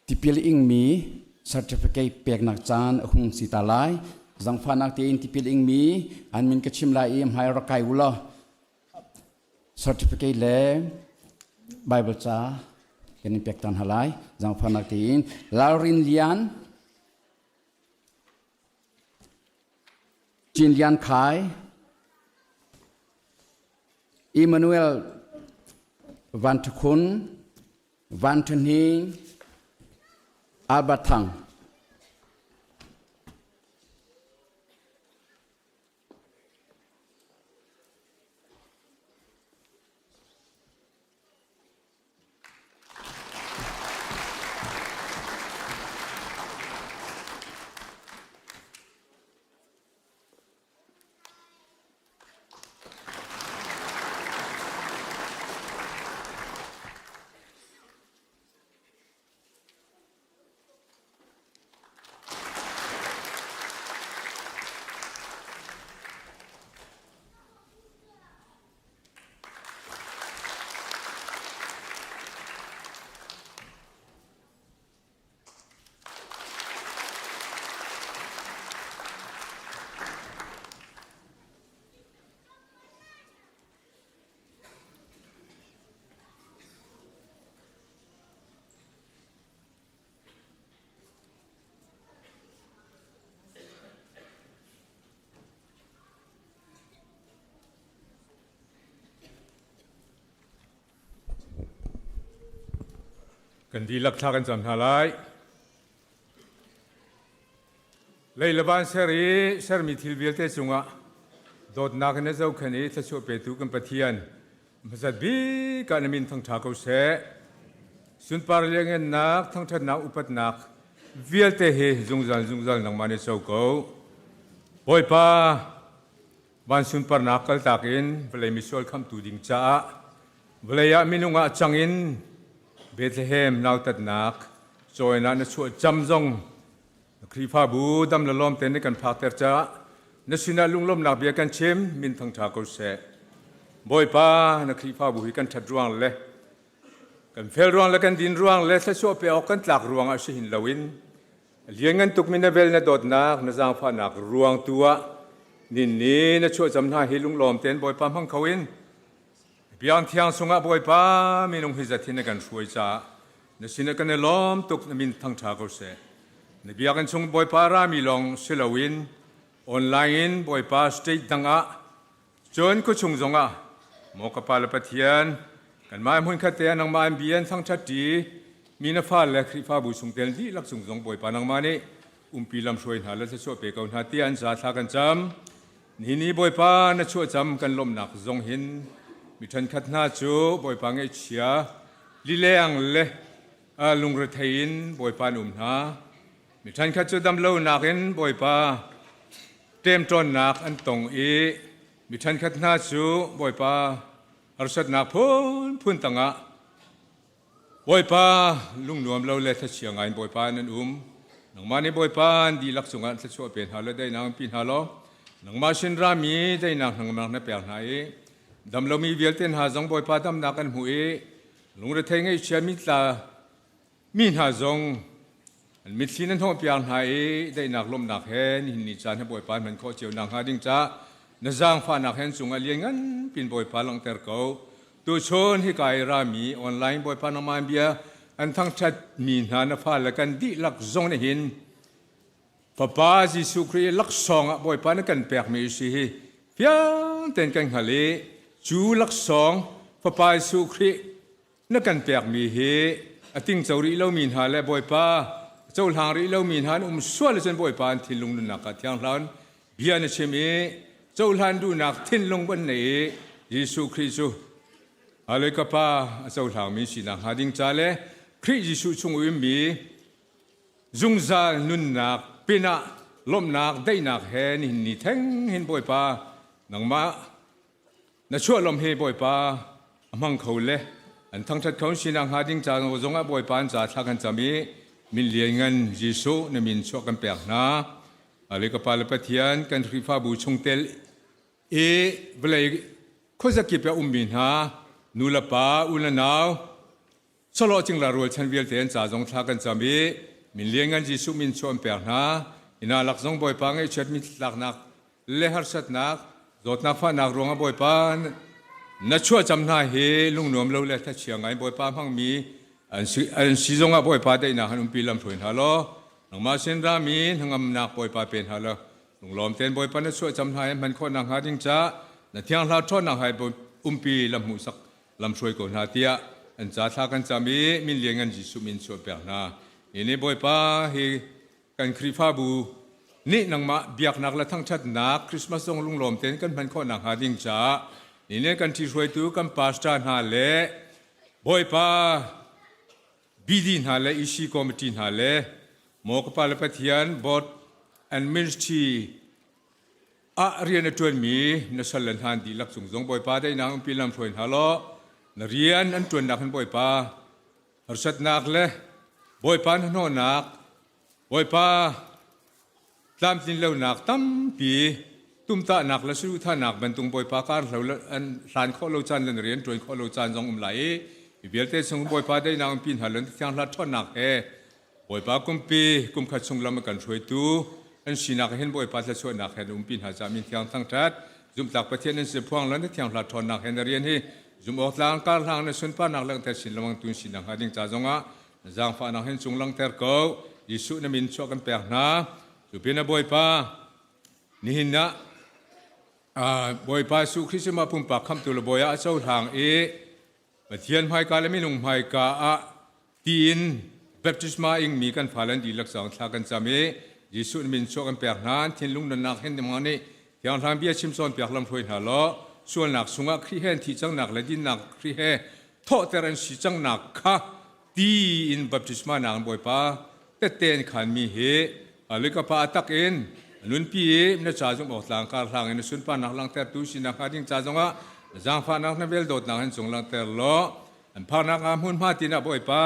tipil ing mi certificate pek nak chan hung sitalai zang phanak tin tipil ing mi an min kachim lai im hai rakai ula certificate le bible cha ken pek tan halai zang phanak tin laurin lian Jin Lian Khai Emmanuel Van Thakun Van Thân Hing Albert Thang กันดีลักทากันจำหาไลเลยละบานเสรีเสรมีทิลเวลเตจุงะโดดนักในเจ้าขันนี้ถ้าช่วยเปิดตุกันปะเทียนมาจัดบีการมินทั้งทาเขาเสสุนปาร์เลียงเงินนักทั้งทัดนักอุปนักเวลเตเฮจุงจันนังมาในเจ้าเขาบอยป้าบ้านสุนปาร์นักกัลตักินเวลามิสโลคำตูดิงจ้าเวลามินุงะจังอินเบธเลเฮมนาวตัดนักจอยนั้นช่วยจำจงครีฟ้าบูดำละล้อมเต็นในกันพักเตอร์จ้านสินาลุงล้มนักเบียกันเชมมินทั้งทาเขาเสบอยป้านักครีฟ้าบูฮิกันทัดรวงเลยกันเฟลรวงและกันดินรวงและช่วยไปออกกันหลักรวงอาชิหินลาวินเลี้ยงเงินตุกมินเวลในโดดนักนจางฟ้านักรวงตัวนินนี้นช่วยจำหน้าให้ลุงล้อมเต็นบอยป้าพังเขาวินเบียงเทียงสงะบอยป้ามีนงฮิจัดที่ในกันช่วยจ้านสินากันในล้อมตุกมินทั้งทาเขาเสในเบียกันชงบอยป้ารามีลองเซลวินออนไลน์บอยป้าสเตย์ดังอ่ะจนก็ชงจงอ่ะหมอกปาลปะเทียนกันมาหุ่นขัดเตียนนังมาเบียนทั้งชัดจีมีนฟ้าและคริฟ้าบุชงเตลที่ลักษงจงบอยป้านังมานี่ปีลำช่วยหาและจะช่วยเปกเอาหาเตียนสาธากันจำนี่บอยป้าน่ะช่วยจำกันลมหนักจงหินมีทันขัดหน้าจูบอยป้าเงเชียลิเลงเล่ลุงระเทินบอยป้านุ่มนามีท่านข้าจะดำเล่านักเห็นบ่อยป้าเต็มจนนักอันตรงมีท่านข้าหน้าจูบ่อยป้าอารสัตนักพ้นตังะบ่อยป้าลุงนวมเล่าเล่ทัศเชียงไงบ่อยป้านั่นหนังมาในบ่อยป้าดีลักษณะทัศช่วยเปลี่ยนหาเลยได้นางปีนหาล้อหนังมาเช่นรามีได้นางหนังมาในแปลงไหนดำเรามีเวียลเต้นหาจงบ่อยป้าดำนักกันหูลุงระเทิงไอ้เชียมิตามีหาจงมิตรสินั้นท้องเปียงหายได้หนักลมหนักแห่หินนิจานให้บ่อยปานมันข้อเจียวนางหาดิ้งจ้านจางฟ้าหนักแห่งสูงอเลียงงั้นปินบ่อยปานลังเตอร์เก่าตัวชนให้กายรามีออนไลน์บ่อยปานนมาเบียอันทั้งชัดมีหานฟ้าและกันดิลักจงในหินพระปาจิสุครีลักสองบ่อยปานกันแปลกมีสิเพียงเต็นกันหาเลจูลักสองพระปาจิสุครีนักกันแปลกมีเฮอติงเจ้าริเลามีหาและบ่อยปาเจ้าหางริเลามีนหันส่วนเลยจนบ่อยปานทิ้งลงดูนักที่ยังหลานเบียนเชมีเจ้าหลานดูนักทิ้งลงบนนี้เยซูคริสต์อะไรก็ป้าเจ้าหางมีสินักหาดิ้งจ่าเลคริสต์เยซูชงอุมบีจุงซานุนนักปีนักลมนักได้นักเห็นหินนี่แทงเห็นบ่อยปานังมาณช่วยลมเฮบ่อยปามังเขาเลยอันทั้งทัดเขาสินักหาดิ้งจ่าโจงบ่อยปานจ่าทักกันจะมีมินเลียงเงินยิสุนมินชกันเปียกนะอะไรก็ปาลปะเทียนกันริฟ้าบูชงเตลเเวลาเขาจะกิบไปบินฮะนูลปาอุลนาวสโลจิงลารัวชันเวลเทียนจ่าจงทักกันจะมีมินเลียงเงินยิสุมินชกันเปียกนะอินาลักจงบ่อยปังไอเชิดมิลักนักเลหร์สัตนักจดนักฟ้านักรวงบ่อยปันนัชชัวจำหน้าเฮลุงนวมเราเลทัดเชียงไงบ่อยปังพังมีอันซีจงอ่ะบ่อยปาได้นะฮันปีลำถวยฮาโลหนังมาเส้นรามีทั้งอำนาจบ่อยปาเป็นฮาโลหลงล้อมเต้นบ่อยปานั้นช่วยจำหายมันคนนังหาดิ้งจ้าแต่เที่ยงเราทอดนังหายบ่ปีลำหูสักลำช่วยก่อนหาเตียอันจ้าทากันจะมีเลี้ยงกันจิสุมินช่วยเปียนาอันนี้บ่อยปาเฮกันคริฟ้าบูนี่นังมาเบียกนักและทั้งชัดนักคริสต์มาสงลุงล้อมเต้นกันมันคนนังหาดิ้งจ้าอันนี้กันที่ช่วยตัวกันปาสตาหาเล่บ่อยปาบิดินหาเลอิชิคอมมิตี้หาเลหมอกปาลปะเทียนบอดแอนมินสตีเรียนตัวมีนสลันฮันดีลักษงจงบ่อยปาได้นางปีลำถวยฮาโลนเรียนอันตัวนักบ่อยปาหร์สัตนักเลบ่อยปานโนนักบ่อยปาตามจินเลวนักตั้มปีตุ้มตานักและสู้ท่านักบรรทุงบ่อยปาการเราอันสานข้อโลจันเรียนตัวข้อโลจันจงไหลเบียร์เตสงบ่อยปาได้นางปีนหันหลังที่ยังลัดทอดหนักบ่อยปากุมปีกุมขัดสงลำกันช่วยตู้อันสีนักเห็นบ่อยปาจะช่วยหนักเห็นปีนหาจามินที่ยังทั้งทัดจุ่มตักประเทศนั้นเสียพวงแล้วที่ยังลัดทอดหนักเห็นเรียนที่จุ่มออกหลังการหลังในส่วนป้านักหลังแต่สินละมังตุนสีนักหาดิ้งจ่าจงอ่ะจางฟ้านักเห็นจงหลังแต่เก่ายิสุนมินช่วยกันแปลกนะจุ่มเป็นบ่อยปานี่นะบ่อยปาสุคริสต์มาปุ่มปากคำตุลบ่อยอาเจ้าทางเทียนไม้กาและไม่นุ่งไม้กา ตีนเบปติสมาอิงมีกันพาลันดีลักษณ์ทากันจำเอยิสุนมินโชกันเปียกนานทิ้งลุงนักเห็นมันนี่ที่อันทำเบียชิมซอนเปียกลำถวยหาล้อส่วนหนักสุงะครีเฮนที่จังหนักและดินหนักครีเฮโทษแต่รันสิจังหนักค่ะตีอินเบปติสมาหนักบ่อยป้าแต่เต้นขันมีเฮอะไรก็ป้าตักเอ็นนุนพี่เนื้อจ่าจงออกหลังการหลังเอ็นสุนป้าหนักหลังแต่ดูสินักดิ้งจ่าจงอ่ะจางฟ้านักนั่นเวลโดดหนักเห็นจงหลังแต่ล้ออันพานักอามุนมาตีนับบ่อยป้า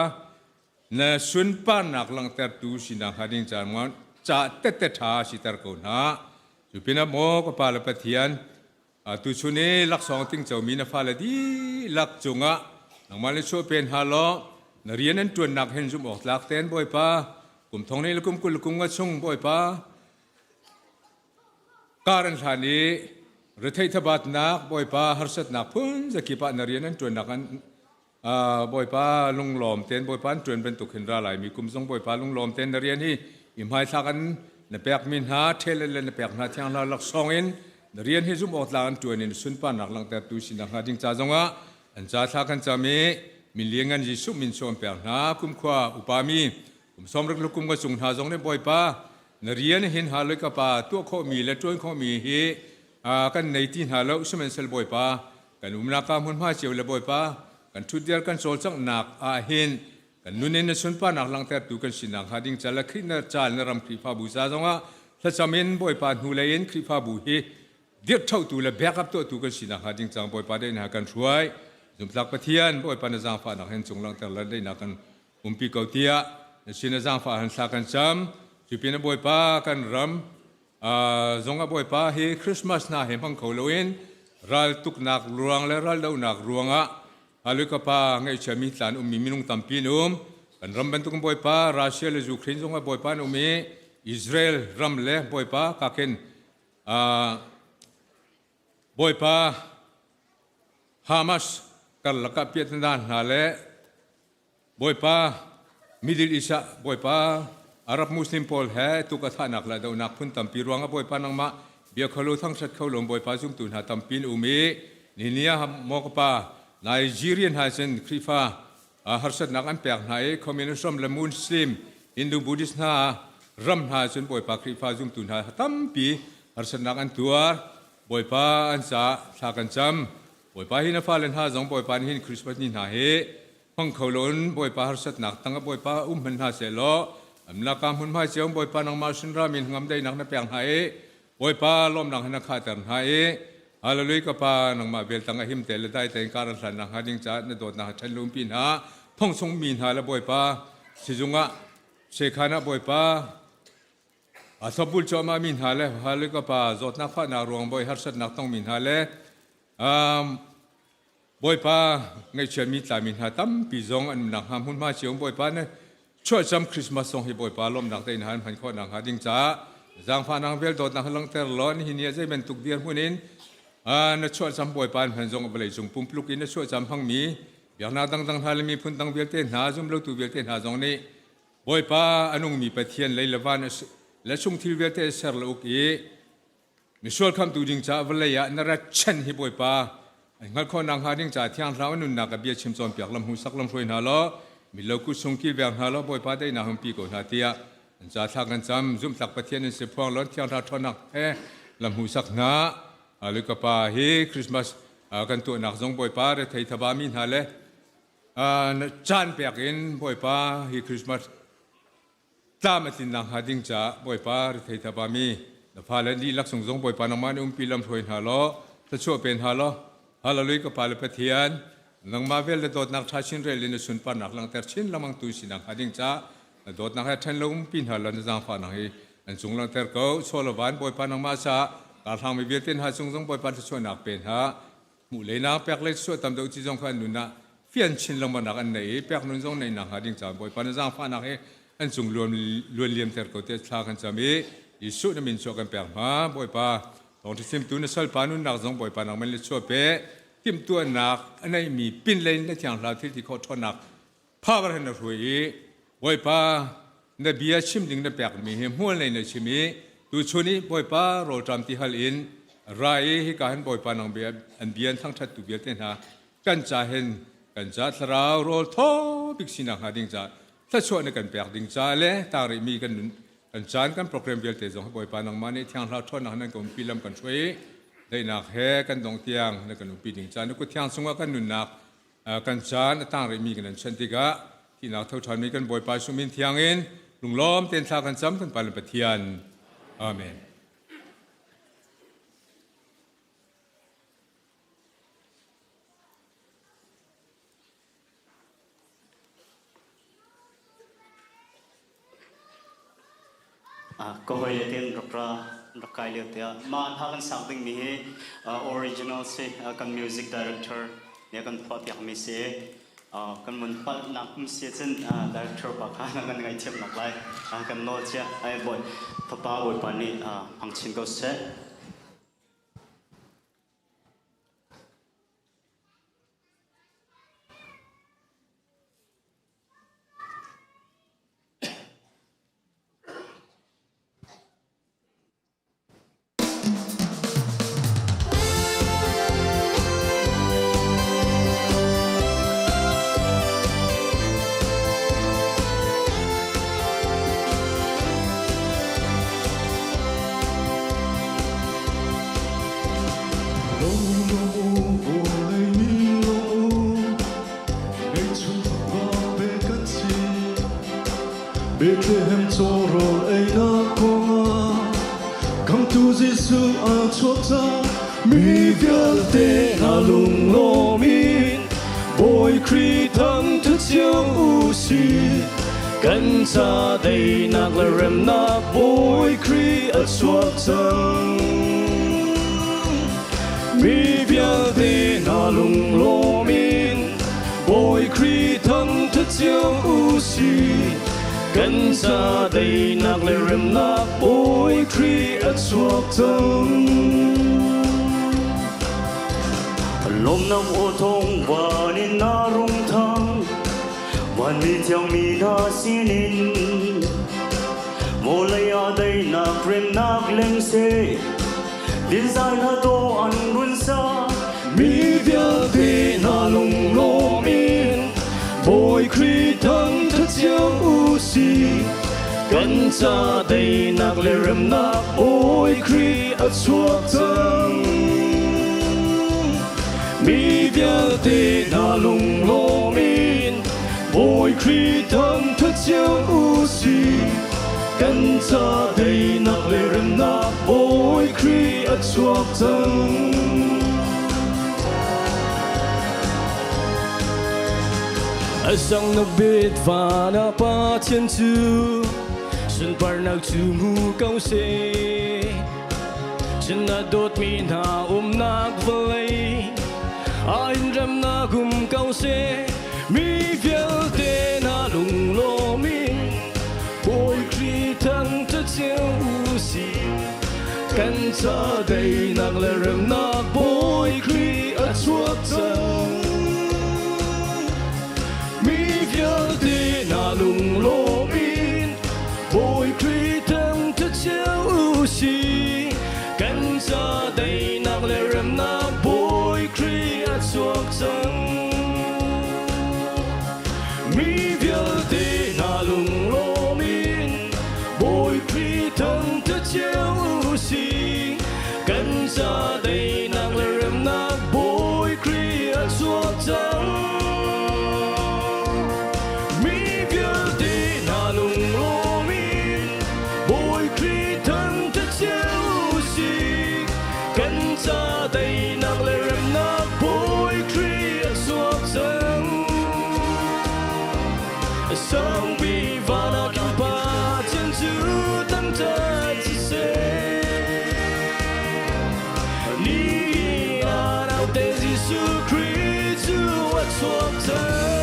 เนื้อสุนป้าหนักหลังแต่ดูสินักดิ้งจ่ามันจ่าเตะท่าสิตาร์กูนะจุปินะโมก็ป้าละปะเทียนตุชุนีลักสองติ้งเจ้ามีนาฟ้าละดีลักจงอ่ะนักมาเลโชเป็นฮาล้อนเรียนนั้นตัวหนักเห็นจุ่มออกหลักเต้นบ่อยป้ากลุ่มทองนี้ละกุมกุลกุมก็ชงบ่อยป้าการันฐานนี้รัฐบาลนักบ่อยป้าฮาร์สัตนักพุ่นจะกีบนเรียนนั้นตัวหนักกันบ่อยป้าลุงหลอมเต้นบ่อยป้าจวนเป็นตุกเห็นราไหลมีกุมทรงบ่อยป้าลุงหลอมเต้นเรียนที่อิมไฮสักันนเปียกมินหาเทเลเลนเปียกนาที่อันละลักสองอินเรียนให้จุ่มออกหลังตัวนี้สุนป้านักหลังแต่ตุสินักหาดิ้งจ่าจงอ่ะอันจ่าสักันจะมีมิเลี้ยงกันยิสุมินชมเปียกนาคุ้มคว้าอุปามีผมสมรักลูกคุ้มก็ส่งหาจงได้บ่อยป้านเรียนเห็นหาเลยกับป้าตัวข้อมีและตัวข้อมีเฮกันในที่หาแล้วสมัยเซลบ่อยป้ากันอุมนาคามหุ่นผ้าเจียวเลยบ่อยป้ากันชุดเดียวกันโซลจังหนักเห็นกันนู่นนี่สุนป้านักหลังแต่ตุกันสินักหาดิ้งจ่าละขึ้นน่ะจ่าละรำครีฟ้าบูชาจงอ่ะถ้าจำเป็นบ่อยป้าหูเลยเห็นครีฟ้าบูเฮเดียดเท่าตัวละแบกกับตัวตุกันสินักหาดิ้งจ่าบ่อยป้าได้หากันช่วยจุดหลักปะเทียนบ่อยปานจางฟ้านักเห็นจงหลังแต่ละได้นักกันปีเก่าเตียสินจางฟ้าหันสักกันจำจุดปีนบ่อยป้ากันรำจงบ่อยป้าเฮคริสต์มาสน่าเห็นพังเขาเลยรัลตุกนักรวงและรัลดาวนักรวงฮัลโหลกับป้าไงเชื่อมีหลานมีมินุงตัมปีนกันรำเป็นตุกบ่อยป้ารัสเซียและยูเครนจงบ่อยป้ามีอิสราเอลรำเล่บ่อยป้ากักเห็นบ่อยป้าฮามาสกันลักเปียตันดานนาเลบ่อยป้ามิดเดิลอีสต์บ่อยป้าอาหรับมุสลิมพอลเฮตุกท่านักละดาวนักพุ่นตัมปีรวงบ่อยป้านังมาเบียขลุ่ทั้งสัตว์เขาลงบ่อยป้าจุ่มตุนหาตัมปีนมีนี่เนี่ยมอกป้าไนจีเรียนฮาเซนคริฟาฮาร์สัตนักอันเปียกไหนคอมมิวนิสต์และมุสลิมฮินดูบูดิสต์นะรำฮาเซนบ่อยป้าคริฟาจุ่มตุนหาตัมปีฮาร์สัตนักอันตัวบ่อยป้าอันสาสากันจำบ่อยป้าหินฟ้าเล่นหาจงบ่อยป้าหินคริสต์มาสนี่นาเฮพังเขาล้นบ่อยป้าฮาร์สัตนักตั้งบ่อยป้ามันหาเสลออำนาจการหุ่นมาเจียงบ่อยป้านังมาสุนรามินงามได้นักนับเปียงหายบ่อยป้าล้อมนักนักขาตันหายอาลลุยกับป้านังมาเบลตั้งหิมเตลได้แต่การสันนักหาดิ้งจัดในโดดนักชันลุมปินหาพังทรงมินหาและบ่อยป้าสิจุงะเชขานะบ่อยป้าอาสบุลจอมามินหาและฮาลุยกับป้าจดนักฟ้านักรวงบ่อยฮาร์สัตนักต้องมินหาและบ่อยป้าไงเชื่อมีตามินหาตั้มปีจงอันนักหามหุ่นมาเชียงบ่อยป้าเนี่ยช่วยจำคริสต์มาสส่งให้บ่อยป้าล้มนักได้นานพันข้อนักหาดิ้งจ้าจางฟ้านักเวลโดดนักลังเตอร์ล้อนหินเนียใจเป็นตุกเดียร์หุ่นอินนั่นช่วยจำบ่อยป้าพันจงอะไรจงปุ่มปลุกอินนั่นช่วยจำพังมีอย่างนั้นตั้งทาลมีพุ่นตั้งเวลเต้นหาจุ่มลูกตัวเวลเต้นหาจงนี้บ่อยป้าอันนุ่งมีปะเทียนเลยละวันและช่วงที่เวลเต้นเสร็จแล้วอีมิชวลคำตูดิงจ้าเวลยะนรัชชันให้บ่อยป้างั้นคนนางหาดิ้งจ่าที่อันเราหนุนนักเบียชิมซอนเปียกลำหูสักลำรวยนาล้อมีลูกกุศลกิลเบียงนาล้อบ่อยป้าได้นาหงปีก่อนนาเตียจ่าทางกันจำจุ่มสักปะเทียนในเสพองล้นที่อันเราทอนักลำหูสักนาลูกป้าเฮคริสต์มาสกันตัวนักจงบ่อยป้าได้ไทยทบามินฮาเลจานเปียกินบ่อยป้าเฮคริสต์มาสตามตินนางหาดิ้งจ่าบ่อยป้าได้ไทยทบามีพาเลนดีลักษณ์จงบ่อยป้านางมันปีลำรวยนาล้อถ้าช่วยเป็นฮาล้อฮัลโหลกับพาลปะเทียนนังมาเวลโดดนักชาชินเรลินสุนปานักลังเตอร์ชินละมังตุสินักหาดิ้งจ้าโดดนักให้ทันลุงปินฮัลโหลนจางฟ้านักให้อันจุงลังเตอร์เขาโซลวันบ่อยปานังมาซาการทางมีเบียตินหาจงบ่อยปาช่วยนักเป็นฮะมูเลนักเปียกเล็กช่วยตามดูจีจงขันนุนนะเฟียนชินละมันนักอันไหนเปียกนุนจงในนักหาดิ้งจ้าบ่อยปานจางฟ้านักให้อันจุงรวมเลี่ยมเตอร์เขาเตะชากันจะมียิสุนมินช่วยกันเปียกมาบ่อยปาตอนที่ซิมตุนสัลปานุนนักจงบ่อยปานักมันเลยช่วยเปทิมตัวนักอันนี้มีปินเลนในทางเราที่เขาทอนักพากันนักรวยบ่อยป้าในเบียชิมดึงในแปลกมีเหี้ยหัวเลยในชิมีดูชนี้บ่อยป้าโรจามที่ฮัลอินรายให้การบ่อยป้านางเบียอันเบียนทั้งทัดตุเบียเต้นหากันจะเห็นกันจะสราวโรทอ ปิกสินักหาดิ่งจ้าถ้าชวนในกันแปลกดิ่งจ้าเลยตาริมีกันกันจานกันโปรแกรมเวลเตจงให้บ่อยปานังมาในทางเราทอนนักนั้นก็มีลำกันช่วยได้นักแห่กันตรงเตียงในกันอุปีดิ่งจ้านึกว่าทางสงฆ์กันนุนนักกันจานตาริมีกันชันติกะที่นักเท่าทันมีกันบ่อยปาสุมินเทียงเอ็นลุงล้อมเต็นทากันซ้ำกันปาลปะเทียนอาเมนก็ไปเรียนรักใครเรียนเดียมาถ้ากันสั่งสิ่งนี้original สิกัน music director เนี่ยกันพอที่มีเสียกันมันพัดนักมีเสียเช่นdirector ปากหากันไงเทียมหนักไรกันโน้ตเชียไอ้บอยพระป้าบอยปานี่พังชินก็เสร็จ Bethlehem chorol ei na konga Come to Jesu a chota Mi vial te na lung lo min Boy kri thang tu chiang u si Kan cha dei nak la rem na boy kri a chuak chang Mi vial te na lung lo min Boy kri thang tu chiang u si Kan cha dei nak le rem nak boy kri a chuak chang Lom nam ô thong và nên na rung thang và mi thiang mi na sinin mô lay a đây na prem nak leng se din zai na to an run sa Mi via te na lung lo min Boy kri thang ta chiang u si Kan cha dei nak le rem nak boy kri a chuak chang Mi via te na lung lo min Boy kri thang ta chiang u si Kan cha dei nak le rem nak boy kri a chuak chang Sang nak biết và na pa thiên chu Xuân par nak chu mu cao se Chân na đốt mi na nak vơi Anh rem na gum cao se Mi vial te na lung lo min Boy kri thang ta chiang u si Kan cha dei nak le rem nak boy kri a chuak chang te na lung lo min boy kri thang ta chiang u si kan cha dei nak le rem na boy kri a chuak chang mi vial te na lung lo min boy kri thang ta chiang u si kan cha dei nak le rem na boy kri a chuak chang cha dei nak le rem nak boy kri a chuak chang sang bi va na kim pa chen chu tam ta chi se ni na na te Jesu Christ chu a chuak chang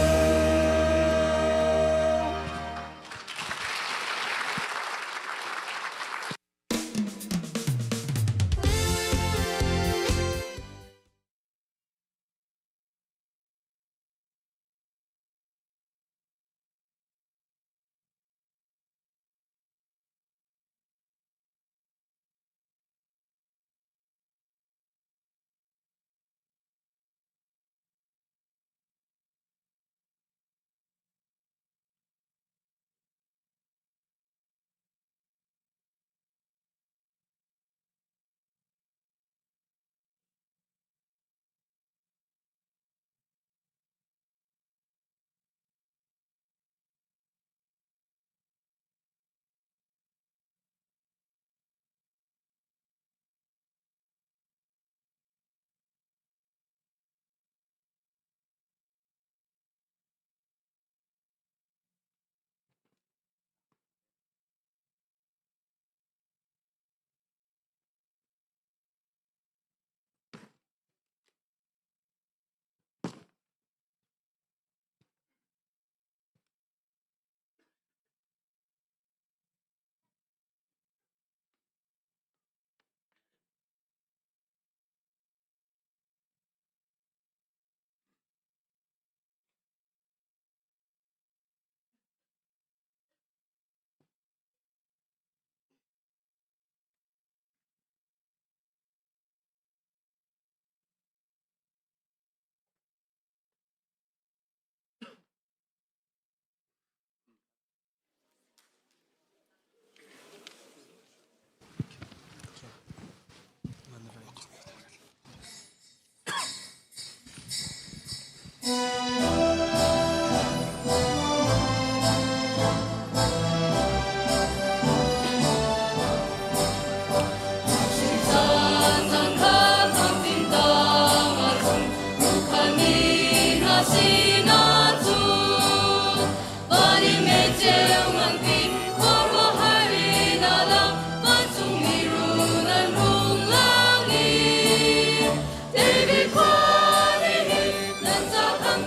David Kwani, let's all come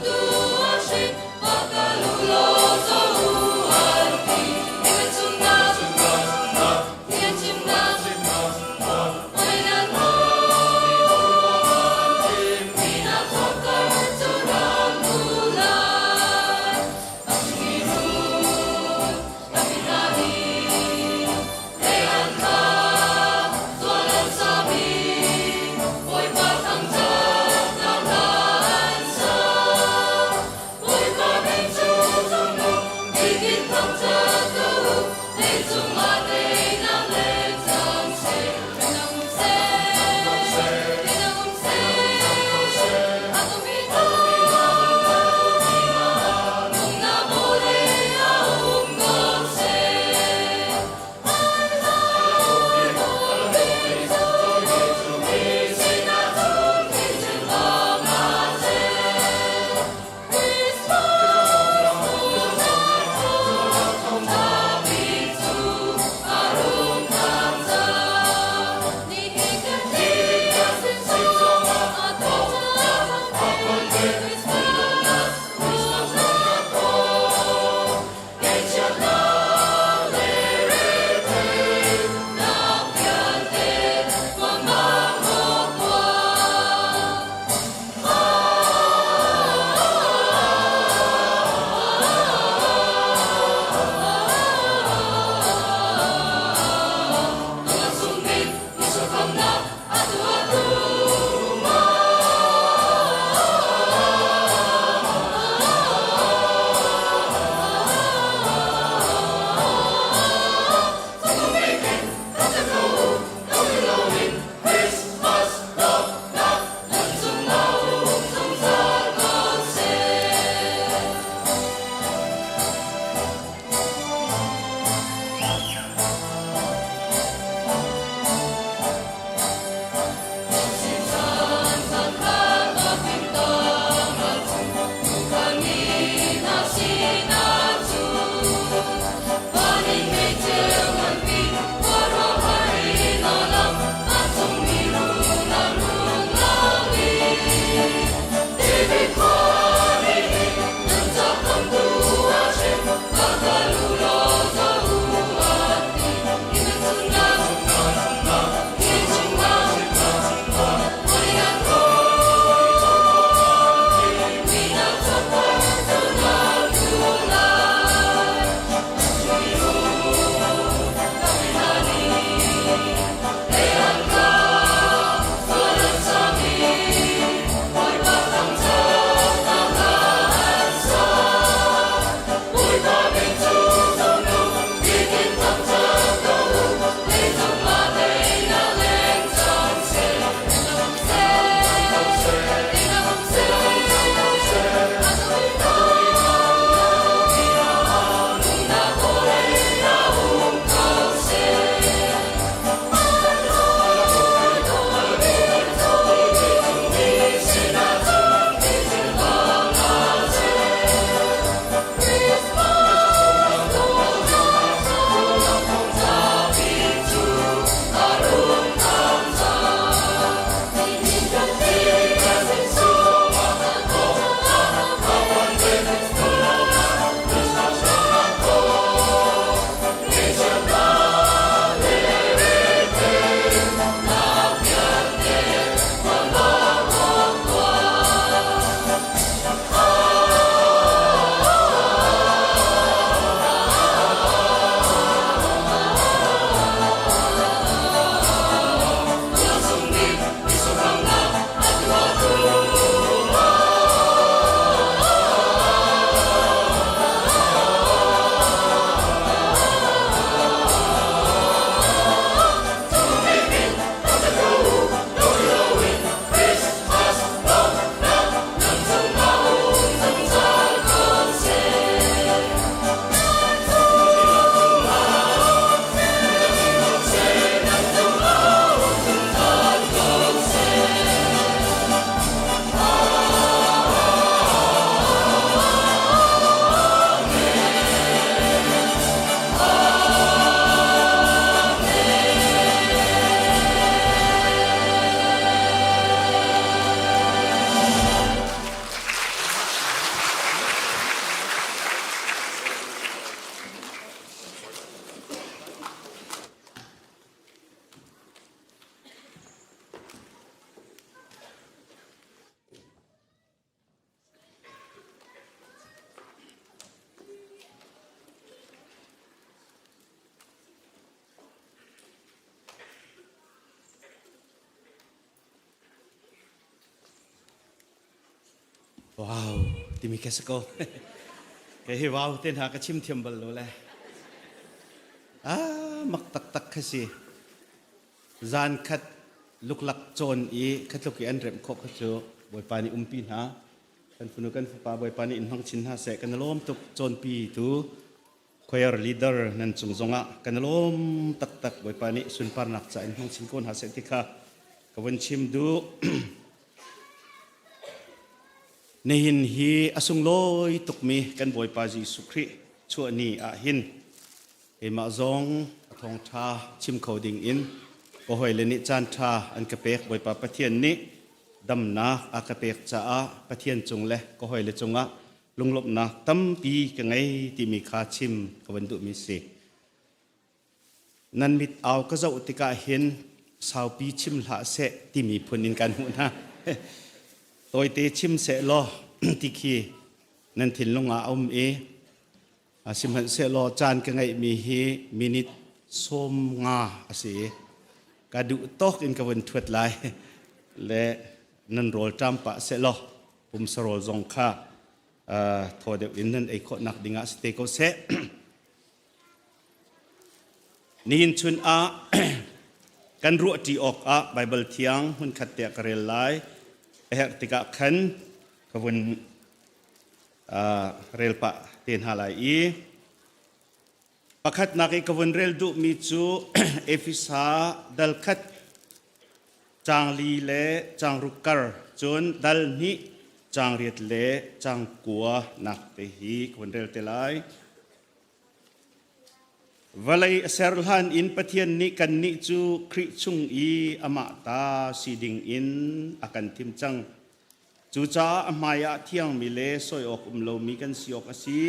ว้าวที่มีแคสโก้แกให้ว้าวเต้นหากระชิมเทียมบอลโลเลยมักตักขสิจานคัดลุกลักโจนอีคัดลุกอันเริ่มคบขัดโจบอยปานีปีนหากันฟุนุกันฟุปาบอยปานีอินหังชินหาเสกันล้มตุกโจนปีตูคอยร์ลีดเดอร์นั่นจงจงะกันล้มตักบอยปานีสุนปาร์นักจ่าอินหังชินคนหาเสติกะกวันชิมดู ในหินฮีอสุงลอยตุกมีกันบอยปาจีสุครีชั่วนี้หินเอมาซองทองทาชิมเขาดิ่งอินก็หอยเลนิจานทาอันกระเปกบอยปาปะเทียนนี้ดำนาอากระเปกจ้าปะเทียนจงเละก็หอยเลจงะลงลบนาตั้มปีกังไงที่มีคาชิมกวันดุมีเสนันมิดเอาก็จะอุติกาเห็นสาวปีชิมละเสที่มีพนินกันหุ่นฮะตัวเตชิมเสลอติคีนันทินลงอาอมสิมหันเสลอจานกังไงมีเฮมินิตส้มงาสิกระดูตอกอินกวันทวดลายและนันโรลจำปะเสลอปุ่มสโรจงค่าทอเดวินนันไอโคนักดิงาสเตโกเสนี่อินชุนกันรัวที่ออกไบเบิลเทียงหุ่นขัดเตะกระเรลไลเฮกติกะขันขบวนเรลปะเตียนหาลายประคัดนักขบวนเรลดุมิจูเอฟิสาดัลคัดจางลีเลจางรุกกร์จนดัลนี้จางเรียดเลจางกัวนักเตหีขบวนเรลเตลายวลัยเซอร์ลันอินปะเทียนนี้กันนิจูคริชุงอีอมาตาสีดิงอินอากันทิมจังจูจ้าอมายะเที่ยงมิเลสอยออกโลมีกันสิออกสี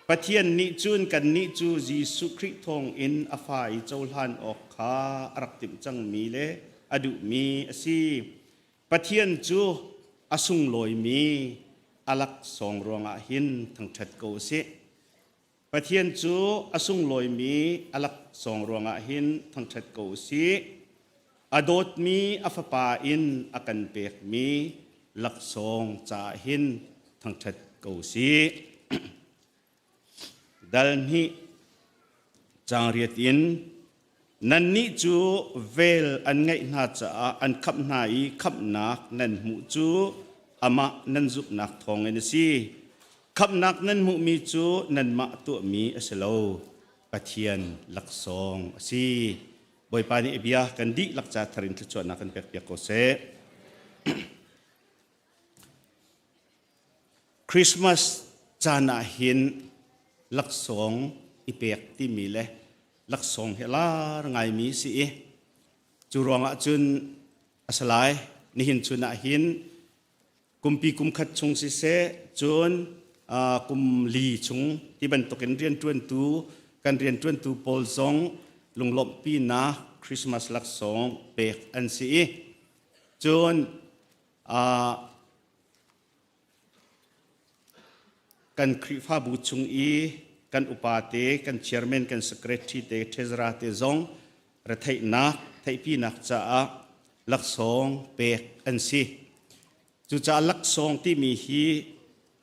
ปะเทียนนิจูนกันนิจูจีสุคริทองอินอาฟายเจ้าลันออกขารักทิมจังมิเลอดุมีสีปะเทียนจูอสุงลอยมีอลักสองรวงอาหินทั้งชัดโกเสปะเทียนจูอสุงลอยมีอลักสองรวงอาหินทั้งชัดโกสีอดดมีอฟปาอินอากันเปกมีลักสองจ่าหินทั้งชัดโกสีดัลนี้จางเรียดอินนันนี้จูเวลอันไงน่าจะอันขับนาอีขับนักนันมุจูอามานันจุบนักทองเงินสีขับนักนั้นมุมีจูนันมาตัวมีอสโลปะเทียนลักซองสีบอยปานิเบียกันดีลักจ่าทรินทุจนักกันเปียกเปียกโกเซคริสต์มาสจานาหินลักซองอีเปียกที่มีเลยลักซองเฮลาไงมีสิจูรวงอาจุนอสลายนิหินจุนาหินกุมปีกุมขัดชงสิเซจุนกุมลีชงที่บรรทุกกันเรียนจวนตูกันเรียนจวนตูโพลซองลงลบปีนาคริสต์มาสลักซองเปกอันสีจนกันคริฟ้าบูชงอีกันอุปาเตกันเชียร์แมนกันสเกรทีเตเทซราเตซองระไทยนักไทยปีนักจ้าลักซองเปกอันสีจุจ้าลักซองที่มีฮี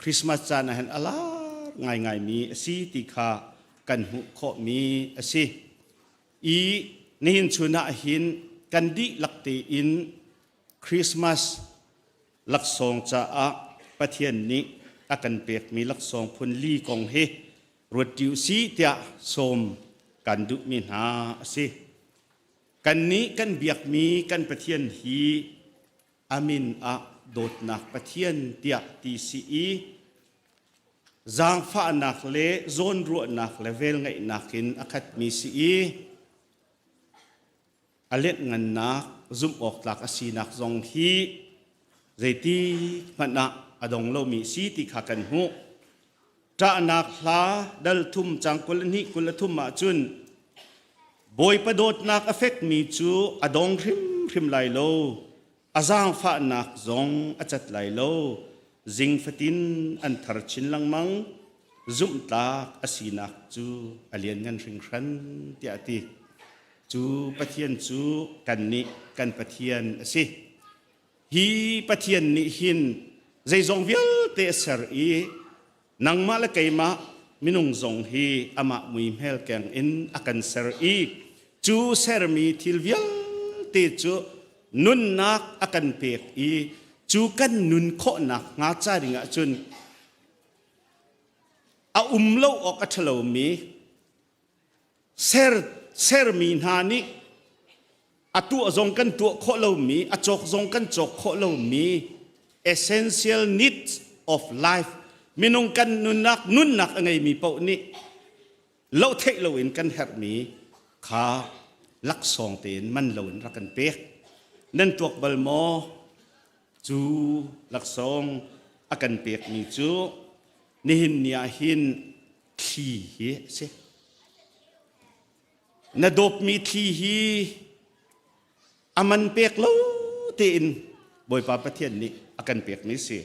คริสต์มาสจานะเห็นอะไรง่ายมีสีติคากันหุโคมีสีนี่หินชุนาหินกันดีลักเตอินคริสต์มาสลักซองจ้าปะเทียนนี้อากันเปียกมีลักซองพุนลีกองเฮรวดดิวสีเตียสมกันดุมินหาสิกันนี้กันเบียกมีกันปะเทียนฮีอามินอะโดดนักปะเทียนเตียตีสีจางฟ้านักเลโซนรัวนักเลเวลไงนักินอาคัดมีสีอเล็ดเงินนักซุ่มออกหลักสีนักจงฮีใจตีมันนักอดงโลมีสีติขากันหูจ้านักลาดัลทุ่มจังกุลนิกุลทุ่มมาจุนบอยประโดดนักเอฟเฟกมีจูอดงริมไหลโลอาจางฟ้านักจงอาจัดไหลโลจิงฟตินอันทารชินลังมังซุ่มตากอาศีนักจูอเลียนเงินริงครันเตียติจูปะเทียนจูกันนิกันปะเทียนสิฮีปะเทียนนิหิน zai zong vial te ser i nang ma la kai ma minung zong hi ama mui mel keng in akan ser i chu ser mi thil vial te chu nun nak akan pek i chu kan nun kho nak nga cha ringa chun a lo ok a thalo mi ser mi na ni atu zong kan tu kho lo mi a chok zong kan chok kho lo mi essential needs of life minung kan nun nak angai mi pau ni lo thei lo in kan her mi kha lak song ten man lo in ra kan pek nan tuak bal mo chu lak song akan pek mi chu ni hin nia hin thi hi se na dop mi thi hi aman pek lo tin boy pa pathian ni akan pek ni se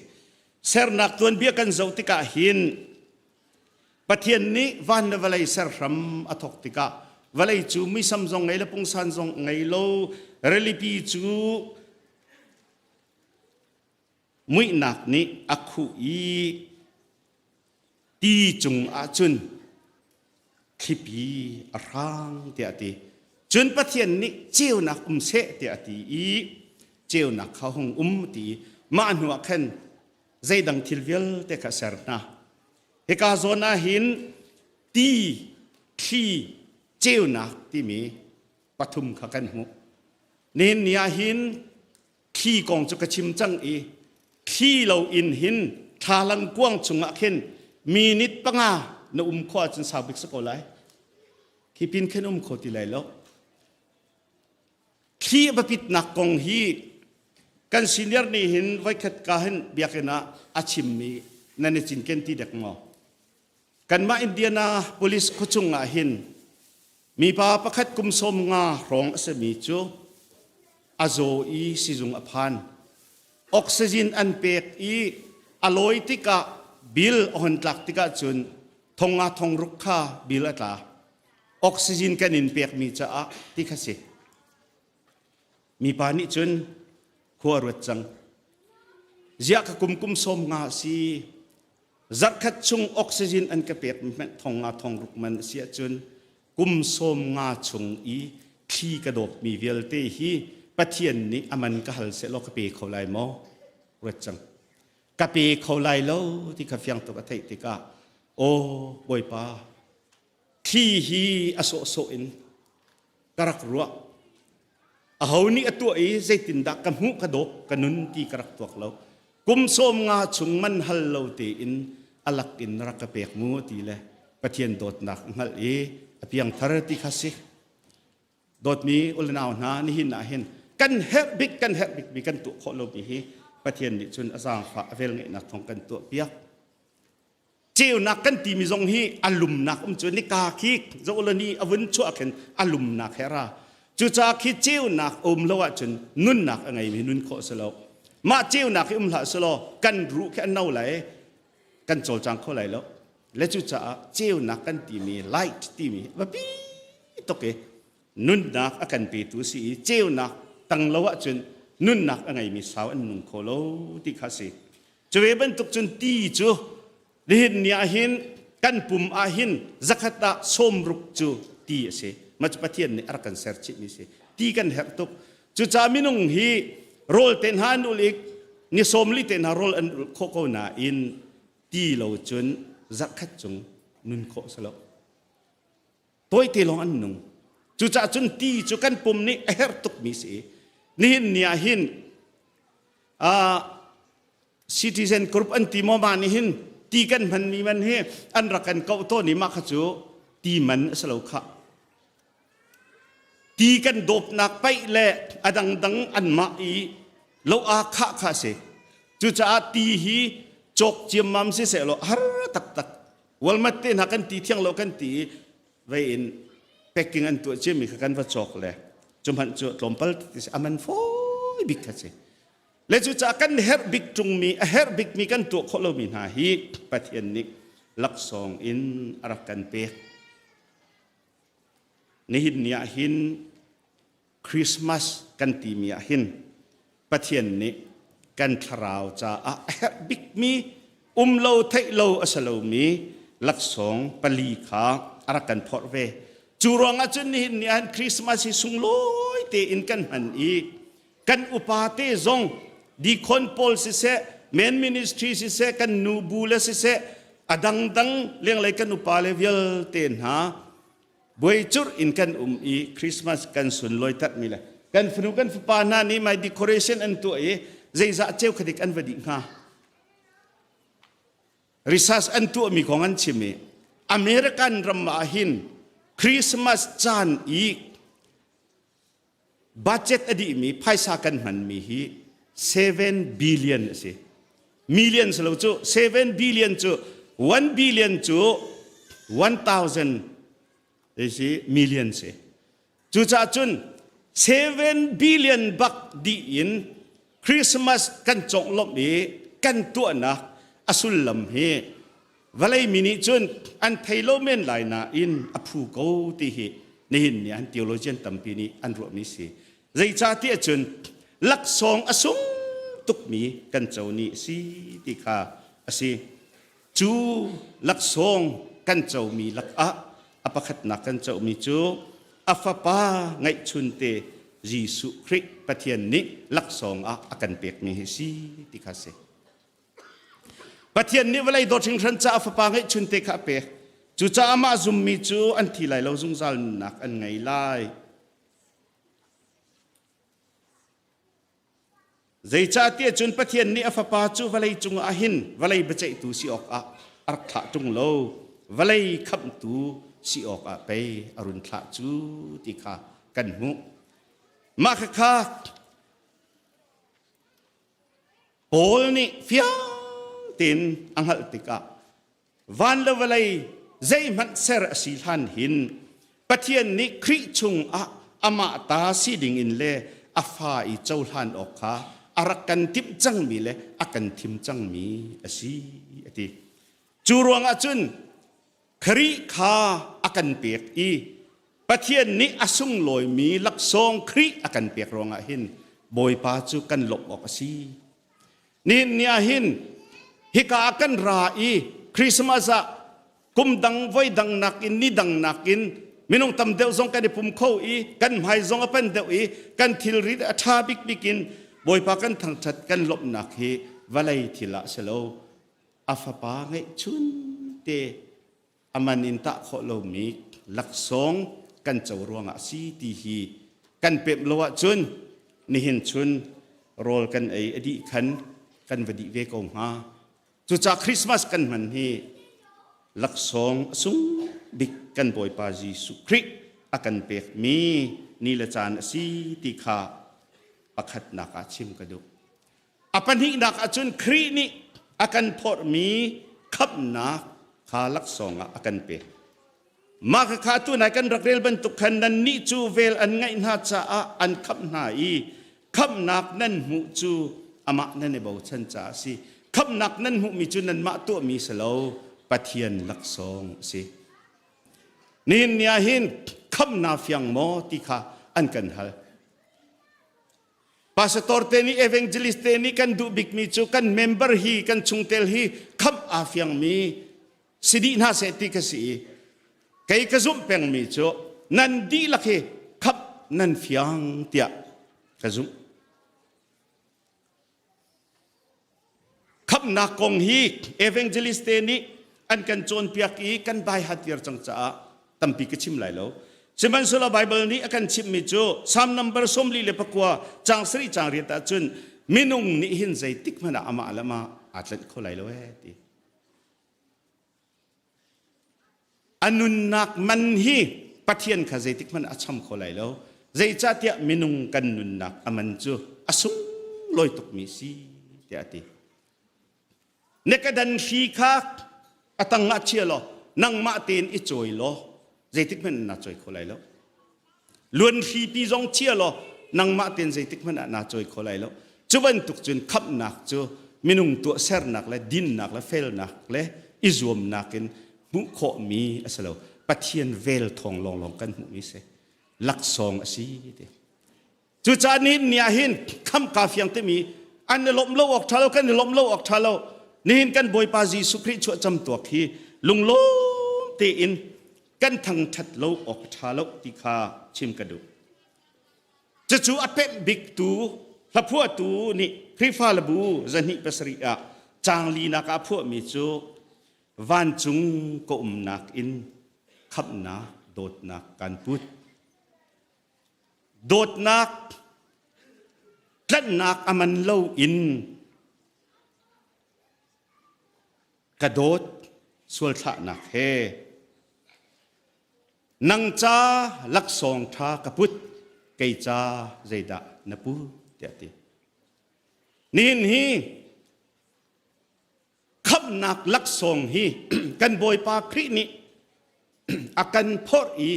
ser nak tuan bia kan zau tika hin pathian ni van na valai ser ram athok tika valai chu mi sam zong ngai la pung san zong ngai lo relipi chu mui nak ni akhu i ti chung a chun khipi arang te ati chun pathian ni chiu nak se te ati i chiu nak kha hong ti ma nuwa khan zai dang thilvel te kha serna he ka zona hin ti khi chiu nak ti mi pathum kha kan hu nen nia hin khi kong chu ka chim chang i khi lo in hin thalang kwang chunga khen minit panga na kho chun sabik sa ko lai khi pin khen kho ti lai lo khi bapit nak kong hi kan senior ni hin vai khat ka hin biakena achim mi nani chin ken ti dek mo kan ma indiana police khuchunga hin mi pa pakhat kum som nga rong ase mi chu azo i sizung aphan oxygen an pek i aloi tika bil on tlak tika chun thonga thong rukha bil ata oxygen kan in pek mi cha a ti khase mi pa ni chun khuwa ruat chang zia ka kum som nga si zat khat chung oxygen an ka pek mi thonga thong ruk man sia chun kum som nga chung i thi ka dop mi vel te hi pathian ni aman ka hal se lo ka pe kholai mo ruat chang ka pe kholai lo ti ka fyang to ka thei ti ka o boy pa thi hi aso so in karak ruwa a honi atu ai zaitin da kam hu ka dop kanun ti karak tuak lo kum som nga chung man hal lo te in alak in ra ka pek mu ti le pathian dot nak ngal e apiang thar ti khasi dot mi ulnaw na ni hin na hin kan her big bi kan tu kho lo bi hi pathian ni chun azang fa vel nge na thong kan tu piak chiu nak kan ti mi zong hi alum nak chun ni ka khi zo ulani avun chu akhen alum nak hera chu cha khi chiu nak lo wa chun nun nak angai mi nun kho selo ma chiu nak hi la selo kan ru khe nau lai kan chol chang kho lai lo le chu cha chiu nak kan ti mi light ti mi ba pi to ke nun nak akan pe tu si chiu nak tang lo wa chun nun nak angai mi saw an nung kho lo ti khasi chwe ban tuk chun ti chu lihin nia hin kan pum a hin zakata som ruk chu ti ase mach pathian ni arkan ser chi ni se ti kan her tuk chu cha minung hi rol ten han ulik ni somli ten ha rol an kho ko na in ti lo chun zakhat chung nun kho salo toy te long an nung chu cha chun ti chu kan pum ni her tuk mi se ni hin nia hin a citizen group an ti mo ma ni hin ti kan man mi man he an rakan ko to ni ma kha chu ti man salo kha ti kan dop nak pai le adang dang an ma i lo a kha kha se chu cha ti hi chok chiam mam se lo har tak tak wal mat te na kan ti thiang lo kan ti ve in packing an tu chim mi kan va chok le chum han chu tlompal ti aman foi big kha se le chu cha kan her big tung mi a her big mi kan tu kholo mi na hi pathian ni lak song in arakan pe ni hin nia hin Christmas kan ti mi hin pathian ni กันทราวจ้าบิกมีโลเทโลอสโลมีลักษงปลีขาอารักันพอดเวจูรองอาจุนนี่นี่อันคริสต์มาสสุงลอยเตอินกันหันอีกันอุปาเตซงดีคอนพอลสิเซเมนมินิสทรีสิเซกันนูบูเลสิเซอดังเลี้ยงเลยกันอุปาเลเวลเตนหาบวยจุดอินกันอีคริสต์มาสกันสุนลอยตัดมีเลยกันฟนุกันฟุปานานี่ไม่ดีคอเรชันอันตัวใจจะเจ้าคดิกอันวดิงาริซัสอันตัวมีของอันชิมอเมริกันรำมาหินคริสต์มาสจานอีกบัจเจตอดีมีไพ่สากันมันมีฮี7 billion สิ million สโลจู7 billion จู1 billion จู1,000สิ million สิจูจ่าจุน7 billion บักดีอินคริสต์มาสกันจงลบนี้กันตัวนะอสุลลำเฮวลัยมินิจุนอันไทโลเมนไลนาอินอภูโกติเฮนี่เนี่ยอันทีโอโลจีนตัมปีนี้อันรวมนี้สิใจจ่าที่จุนลักษงอสุงตุกมีกันเจ้านี้สิติคาสิจูลักษงกันเจ้ามีลักอปขัดนักกันเจ้ามีจูอฟปาไงชุนเตยิสุคริปะเทียนนี้ลักษงอากันเปียกมีสิติคาเสปะเทียนนี้เวลาโดดถึงฉันจะอฟปาไงชุนเตคาเปจูจะอามาซุมมีจูอันที่ไหลเราซุงซาลนักอันไงไล่ใจจ่าเตี้ยจุนปะเทียนนี้อฟปาจูเวลาจุงอาหินเวลาบใจตูสิออกอักขะจุงโลเวลาขับตูสิออกไปอรุณขะจูติคากันหุมาค่ะโอลนี่ฟิยตินอังหัลติกาวันละเวลาใจมันเสรสิลันหินปะเทียนนี้คริชุงอามาตาสีดิ่งอินเลอาฟาอีเจ้าลันออกค่ะอารักกันทิมจังมีเลอากันทิมจังมีสิติจูรวงอาจุนคริขาอากันเปียกอีปะเทียนนี้อสุงลอยมีลักซองคริอากันเปียกรองอาหินบอยปาจูกันหลบออกสินี่เนี่ยหินฮิกากันราอีคริสต์มาสกุมดังไว้ดังนักอินนี่ดังนักอินมินงตำเดียวซงกันปุ่มเข้าอีกันหายซงอเป็นเดียวอีกันทิลริดชาบิกบิกินบอยปากันทางชัดกันหลบนักเฮวลัยทิละเสโลอาฟปาไงชุนเตอามันอินตะโคโลมิกลักซงกันเจ้ารวงอาซีตีฮีกันเปบโลวจุนนี่เห็นชุนโรลกันไออดีขันกันวดีเวกงฮาจุจากคริสต์มาสกันมันฮีลักษงสุงบิกกันบอยปาจีสุคริอากันเปกมีนี่ละจานสีติขาประคัดนักอาชิมกระดูอปันหินักอาจุนครีนี่อากันพอดมีขับนักขาลักษงอากันเปกมาขาตัวไหนกันรักเรลบรรทุกขันนันนิจูเวลอันไงน่าจะอันขับนาอีขับนักนั่นหูจูอามานั่นในบ่าวชันจ่าสิคำนักนั้นหุมีจุนันมาตัวมีสโลปะเทียนลักซองสินี่เนี่ยหินคำนาฟียงโมติค่ะอันกันฮัลพาสตอร์เตนี่เอเวนเจลิสเตนี่กันดูบิกมีจูกันเมมเบอร์ฮีกันชุงเตลฮีคำอาฟียงมีสิดีน่าเสติกสิใครกระซุ่มเปงมีจูนันดีลักเฮคับนันฟียงเตียกระซุ่มขับนักกงฮีเอเวนเจลิสเตนี่อันกันโจนเปียกอีกันใบหัดเยอร์จังจ้าตั้มปีกชิมไหลแล้วสมัยสุลาไบเบิลนี้อากันชิมมิจูซ้ำนัมเบอร์สมลีเลปกัวจางสรีจางเรียตาจุนมินุงนี่หินใจติกมันอามาละมาอาจจะเขาไหลแล้วตีอันนุนนักมันฮีปะเทียนข้าใจติกมันอาชำเขาไหลแล้วใจจ้าเตียมินุงกันนุนนักอามันจูอาสุงลอยตุกมิซีเตียตีเนกดันฟีคักอตังงะเชียโลนังมาเตนอิจอยโลใจติกมันน่าจอยคนไรแล้วล้วนฟีปีจงเชียโลนังมาเตนใจติกมันน่าจอยคนไรแล้วจุบันตุกจุนขับหนักจูมินุงตัวเซร์หนักและดินหนักและเฟลหนักและอิจวมหนักกันมุขมีอสโลปะเทียนเวลทองลองกันมุมิเสลักซองอสีเดจูจานินเนี่ยหินคำกาฟยังเตมี อันนี้ล้มโลกออกทะเลกันล้มโลกออกทะเลนี่เห็นกันบอยปาจีสุคริชั่วจำตัวขี้ลุงโลตีอินกันทั้งทัดโลกออกทะเลติคาชิมกระดูจะจูอัดเป็ดบิ๊กตูละพวกตูนี่คริฟ้าละบูจันนิปัสริอาจางลีนักอาพวกมิจูวันจุงก็นักอินขับนาโดดนักการพูดโดดนักและนักอามันเล่าอินกระโดดสวลทะนักเฮนังจ้าลักสองทากระพุดเกยจ้าใจดะนปูเดียตินี่ฮีขับนักลักสองฮีกันบอยปาครินี่อากันพออี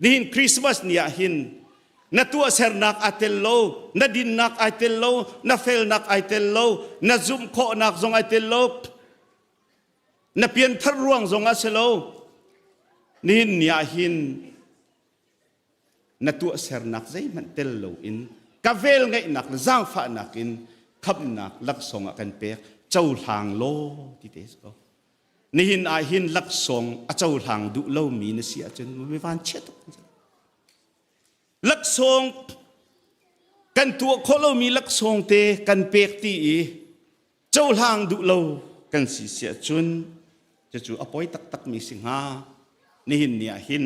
นี่คริสต์มาสเนี่ยหินนาตัวเสนักอัตโลนาดินนักอัตโลนาเฟลนักอัตโลนาซุมโคนักซงอัตโลนาเปลี่ยนทะรวงซงอัตโลนี่เนี่ยหินนาตัวเสนักใจมันเตลโลอินกาเวลไงนักจางฟ้านักอินขับนักลักสงกันเปียกเจ้าทางโลที่เดสโกนี่หินอาหินลักสงเจ้าทางดุโลมีนเสียจนไม่วันเช็ดลักสงกันตัวโคโลมีลักสงเตกันเปียกตีเจ้าทางดุโลกันสีเสียจนจะจู่อปอยตักมีสิงหานี่หินเนี่ยหิน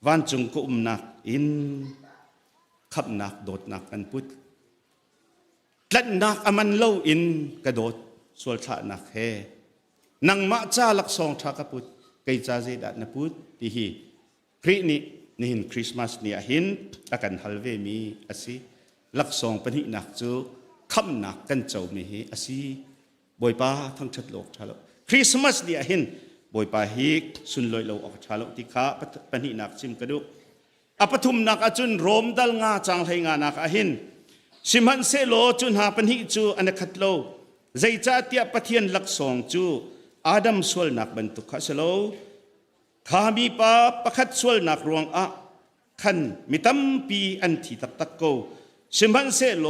วันจงกุมนักอินขับนักโดดนักกันพุทธและนักอามันเล่าอินกระโดดสวลชะนักเฮนังมาจ้าลักสองทากพุทธเกยจ้าเจดันพุทธที่ฮีครินี่นี่หินคริสต์มาสเนี่ยหินอากันฮัลเวมีอาศิลักสองปนินักจูขับนักกันเจ้ามีเฮอาศิบอยป้าทั้งชัดโลกชาโลคริสต์มาสเนี่ยหินบอยป้าฮิกสุนลอยโลออกชาโลติขาปนินักซิมกระดูอปทุมนักอาจุนโรมดัลงาจางไทยงานักอาหินสิมันเซโลจุนหาปนิจูอันขัดโลใจจ้าเตียปะเทียนลักสองจูอาดัมสวลนักบรรทุกขัสโลข้ามีป้าประคัดสวลนักรวงอะขันมิตัมปีอันที่ตักโกสิมันเซโล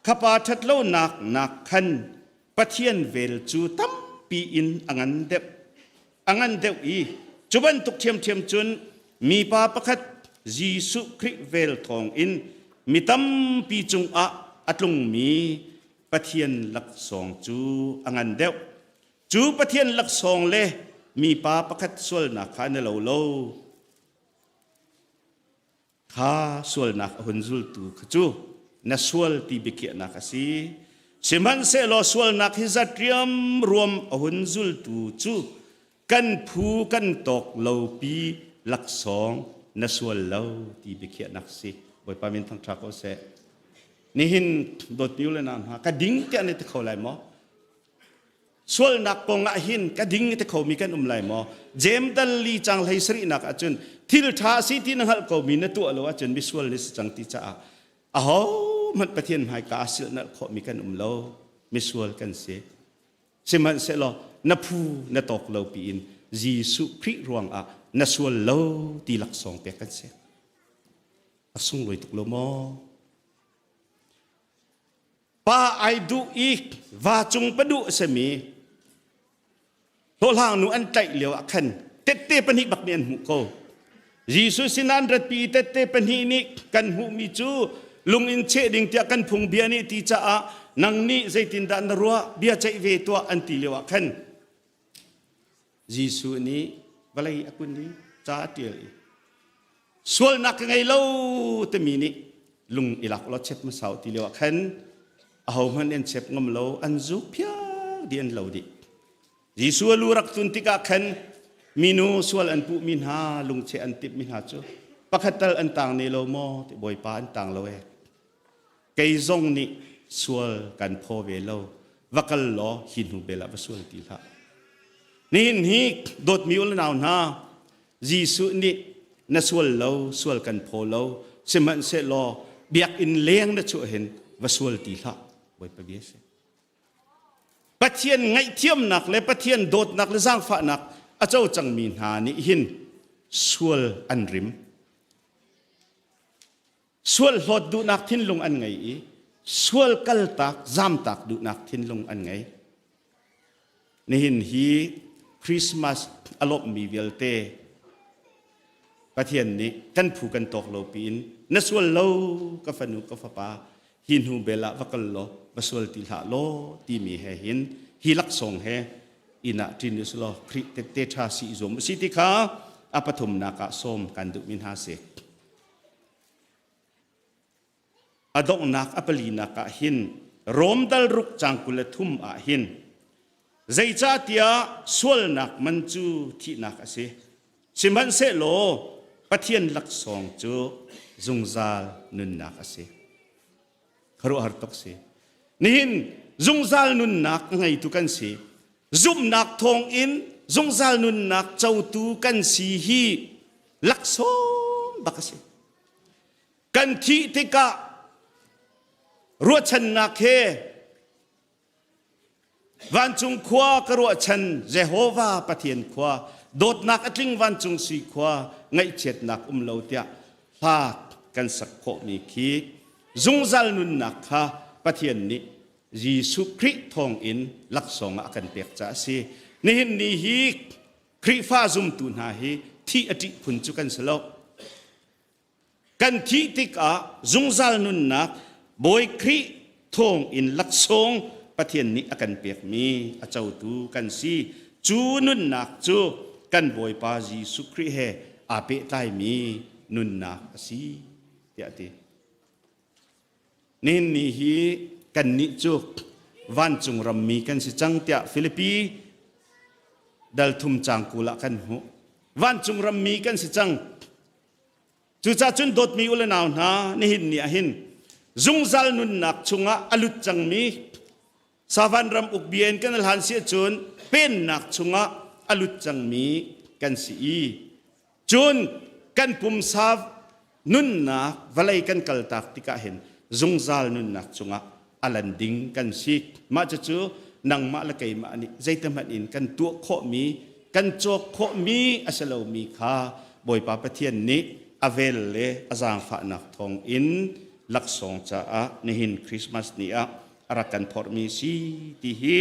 ข้าปาทัดโลนักขันปะเทียนเวลจูตัมปีอินอังันเดวอีจุบันตุกเทียมจุนมีป้าประคัดจีสุคริเวลทองอินมิตัมปีจุงอะอัตลุงมีปะเทียนลักสองจูอังันเดวจูปะเทียนลักสองเลมีป้าประคัดสวลนักขันโลข้าสวลนักหุ่นจุลตูขจูนัสวลตีบิเกียนักสีสิมันเซโลสวลนักฮิจัดเรียมรวมหุ่นจุลตูจูกันผูกันตกโลปีลักสองนัสวลโลตีบิเกียนักสีบอยปามินทั้งทรักโอเซนี่หินโดดนิ้วเลยนะฮะกระดิ่งเจ้านี่ตะเขาไหลมอสวลนักปงอาหินกระดิ่งตะเขามีกันไหลมอเจมดัลลีจังไหลสรีนักอาจุนทิลท้าสิที่นังหัลเขามีนตัวเราอาจุนมิสวลนิสจังติจ้าอ้าวมันประเทศหายกาสิลนักเขามีกันเรามิสวลกันเสียสิมันเสลนับผู้นับตกเราปีนจีสุคริรวงอะนัสวลเราตีหลักสองเปียกันเสียสุ่งลอยตกลมอป้าไอดูอีกว่าจงประดุสมีโลหางนูอันใจเหลียวขันเตเตปนิบักเนียนหูโกยิสุสินันรัตปีเตเตปนินิกันหูมิจูลุงอินเชดิงเตียกันพุงเบียนี่ตีจ้านังนี่ใจตินดานรัวเบียใจเวตัวอันตีเหลียวขันยิสุนี้วลัยอกุนนี้จ้าเตียสวลนักไงเล่าแต่มีนี่ลุงอิลักรถเช็ดมาสาวตีเหลียวขันเอามันเอ็นเช็ดงมเล่าอันจุเพียเดียนเล่าดิยิสุลูรักตุนติกาขันมินูสวลอันปุมินหาลุงเชอันติบมินหาจูปักตัลอันต่างในโลโมติบอยปาอันต่างโลเอเกยซงนี่สวลกันพ่อเวโลวักลล้อหินหูเบลาวสวลตีละนี่นี่โดดมิวลนาวนายิสุนี่นัสวลโลสวลกันพ่อโลสมันเสลอเบียกอินเลี้ยงนัชเห็นวสวลตีละบอยปะเบียเสปะเทียนไงเทียมหนักเลยปะเทียนโดดหนักเลยสร้างฝาหนักอาเจ้าจังมีหานี่หินสวลอันริมสวลหดดูนักทิ้นลงอันไงอี ส่วนกัลตักจามตักดูนักทิ้งลงอันไงนี่เห็นฮีคริสต์มาสอารมณ์มีเวลเตประเทศนี้กันผูกกันตกโลปีนนัส่วนเราก็ฝันุก็ฟ้าป่าหินหูเบลาวักลโลบส่วนติลาโลที่มีให้เห็นฮีลักส่งให้อินาทินุสโลคริเตชาสิจมสิติขาอปฐุมนากะสมกันดุมินหาเสกอดงนักอปลีนักะหินโรมดัลรุกจังกุลทุมอาหินใจจ้าเตียส่วนนักมันจูที่นักเสสิมันเสโลปะเทียนลักสองจูจุงซาลนุนนักเสครุหารตกเสนี่หินจุงซาลนุนนักไงตุกันเสจุมนักทองอินจุงซาลนุนนักเจ้าตุกันสีฮีลักสองบักเสกันที่ติกะรัวชันนักเฮวันจุงขวากรัวชันเยโฮวาปะเทียนขวาโดดนักอัดลิงวันจุงสีขวาไงเจ็ดนักเลาเตียพากันสักโคมีขีจุงซัลนุนนักฮะปะเทียนนี้ยิสุคริทองอินลักสองกันเปียกจ้าสีนี่นี่ฮีคริฟ้าจุมตุนหาฮีที่อดีพุนจุกันสโลกันที่ติกะจุงซัลนุนนักบอยคริทองอินลักสองปะเทียนนี้กันเปียกมีอาเจ้าตูกันสีจูนุนนักจูกันบอยปาจีสุคริเฮอาเปตายมีนุนนักสีเดียดีนี่นี่ฮีกันนิจูวันจุงรำมีกันสิจังเตียฟิลิปปีดัลทุมจังกุละกันหูวันจุงรำมีกันสิจังจูจ่าจุนโดดมีอุลนาวนานี่หินนี่หินจุงซัลนุนนักจุงะอลุจังมีสาวันรำอุกเบียนกันหันเสียจุนเป็นนักจุงะอลุจังมีกันสีจุนกันปุ่มสาวนุนนักวลัยกันกัลตักติกาเห็นจุงซัลนุนนักจุงะอลันดิงกันสิมาจะจูนังมาละไกมานี่ใจตมันอินกันตัวโคมีกันโจกโคมีอาศลามีขาบอยปาปะเทียนนี้อเวลเลอาจารย์ฝานักทองอินลักสองจ้าในหินคริสต์มาสนี้อารักันพอร์มีสีที่ฮี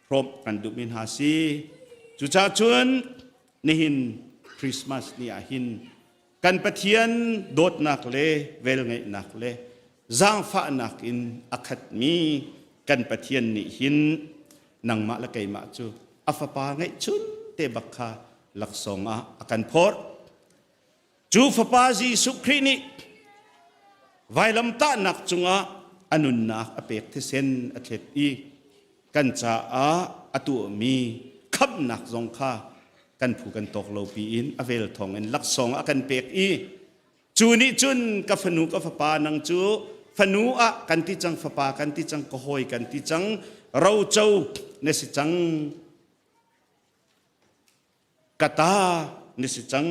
พร้อมกันดุมินหาสีจุจ้าชวนในหินคริสต์มาสนี้หินกันปะเทียนโดดนักเลเวลไงนักเลจางฝานักอินอัคดมีกันปะเทียนนี้หินนังมาละไกมาจูอัฟปาไงชุนเตบักคาลักสองอากันพอร์จูฟปาจีสุครีนีไวลำตานักจุงอนุนนักอเปกเทเซนอเทตอีกันจ้าอตัวมีขับนักจงค่ากันผูกันตกโลปีอินอเวลทองเอ็นลักสองกันเปกอีจูนี่จุนกับฟนูกับฟปานังจูฟนูกันที่จังฟปากันที่จังกหอยกันที่จังเราเจ้าเนสิจังกตาเนสิจัง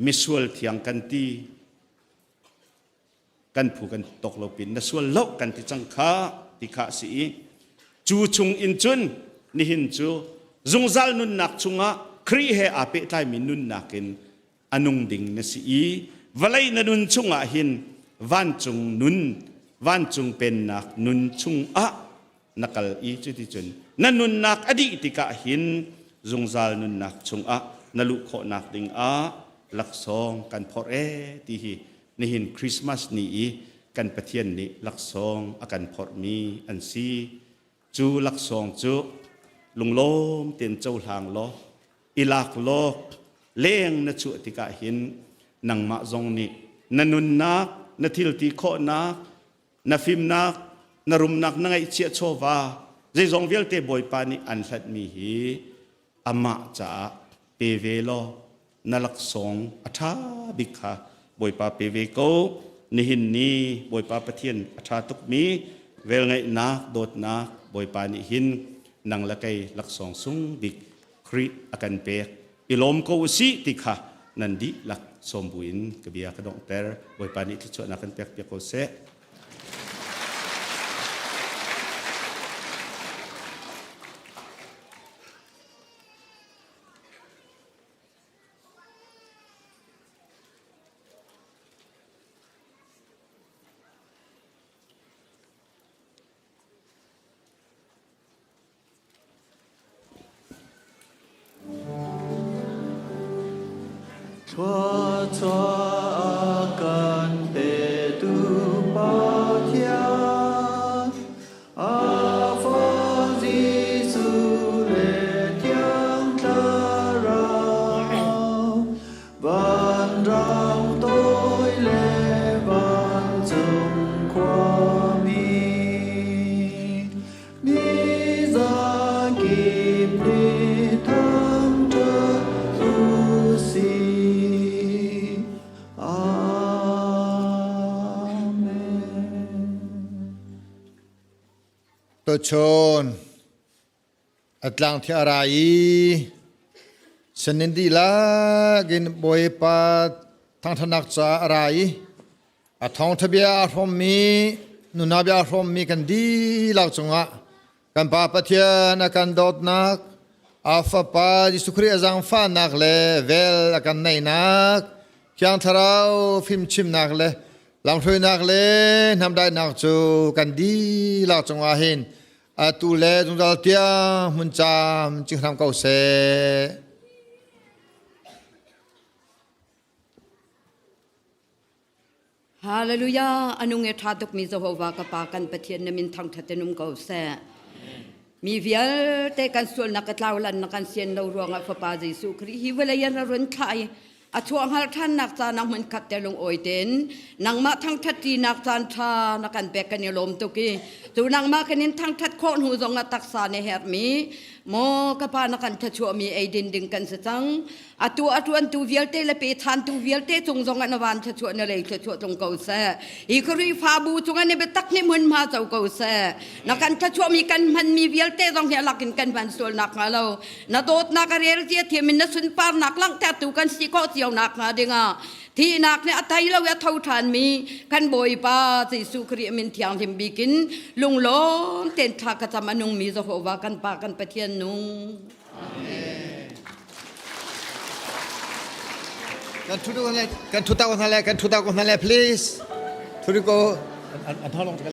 มิสวลเทียงกันที่กันผูกันตกโลปินนส่วนโลกกันที่จังค้าที่ข้าสีจูชุงอินจุนนี่หินจูจุงซัลนุนนักจุงครีเฮอาเปตายมินุนนักินอนุงดิ่งนสีวลัยนุนจุงหินวันจุงนุนวันจุงเป็นนักนุนจุงนักลอีจุดที่จุนนันนุนนักอดีติกะหินจุงซัลนุนนักจุงนลุโคนักดิ่งลักซองกันพอเอที่ฮีนี่หินคริสต์มาสนี้กันปะเทียนนี้ลักซองอากันพอมีอันซีจูลักซองจูลุงโลมเตียนเจ้าหางล้ออิลักโลกเลี้ยงนจุติกะหินนังมาจงนี้นันุนนักนทิลติโคนักนฟิมนักนรุมนักนังไอเชียโชวาใจจงเวลเตบอยปานีอันสัตมีฮีอามาจ่าเปเวโลนลักสองอัฐาบิกาบอยปาเปเวโกนิหินนีบอยปาปะเทียนอัฐาตุกมีเวลไงนักโดดนักบอยปานิหินนังละไกลักสองสุงบิกคริอากันเปกอิลอมโกอุสิติกานันดิลักสมบุญกบียากระดองเตอร์บอยปานิที่ชวนนักกันเปกเปียโกเซ Chua akan petu patia Afon Giêsu lệ tiếng tarao Van rong tôi lệ van trong qua mi Mi ra kịp đi thăm trở tu siตัวชนอัตลังที่อะไรสนินดีละกินบอยปาทางธนักจะอะไรอัทองทะเบียอารมมีนุนาเบียอารมมีกันดีลักจงะกันปาปะเทียนกันดอดนักอาฟปาจิสุครีจังฟ้านักเลเวลกันในนักยังทราวฟิมชิมนักเลลำช่วยนักเลนำได้นักจูกันดีลักจงะเห็นตูเลจงดลเตียมุนจามจึงทำเก่าเสฮาเลลูยาอนุเงทาตุกมีเจโฮวากปากันปะเทียนนมินทางทัตนุมเก่าแสมีเวียลเตกันส่วนนักลาวลันนักเซียนเรารวงอัฟปาเยซูคริสต์ฮิเวลยันรุนไทยอาช่วงฮัลท่านนักจานักมันขัดแต่ลงโอยเต็นนังมาทั้งทัดตีนักจานทานักกันแบกกันยลมตุกีตูนังมากันนินทั้งทัดโคนหูจงตักษาในแหบมีโมกปานักกันทัดชัวมีไอดินดึงกันสังอตัวอันตูเวียลเตละเปทานตูเวียลเตจงอันวันทัดชัวในเลยทัดชัวตรงเก่าแซ่อีกรีฟาบูจงอันเนเบตักนี่มันมาเจ้าเก่าแซ่นักกันทัดชัวมีกันมันมีเวียลเตจงเหียลักกันมันส่วนนักมาเรานาโดดนักเรียลเจียเทียมินนสุนปาร์นักลังแต่ตูกันสิโกเจียวนักมาดิงาที่นักเนี่ยอัตยเราเวทเท่าทานมีกันบ่อยป้าที่สุครีมินเทียงทิมบิกินลุงล้นเต็นทากจามานุงมีเจ้าหัวกันปากันปะเทียนนุงกันทุกคนเลยกันทุกตาคนเลยกันทุกตาคนเลย please ทุกคนอันท่าลง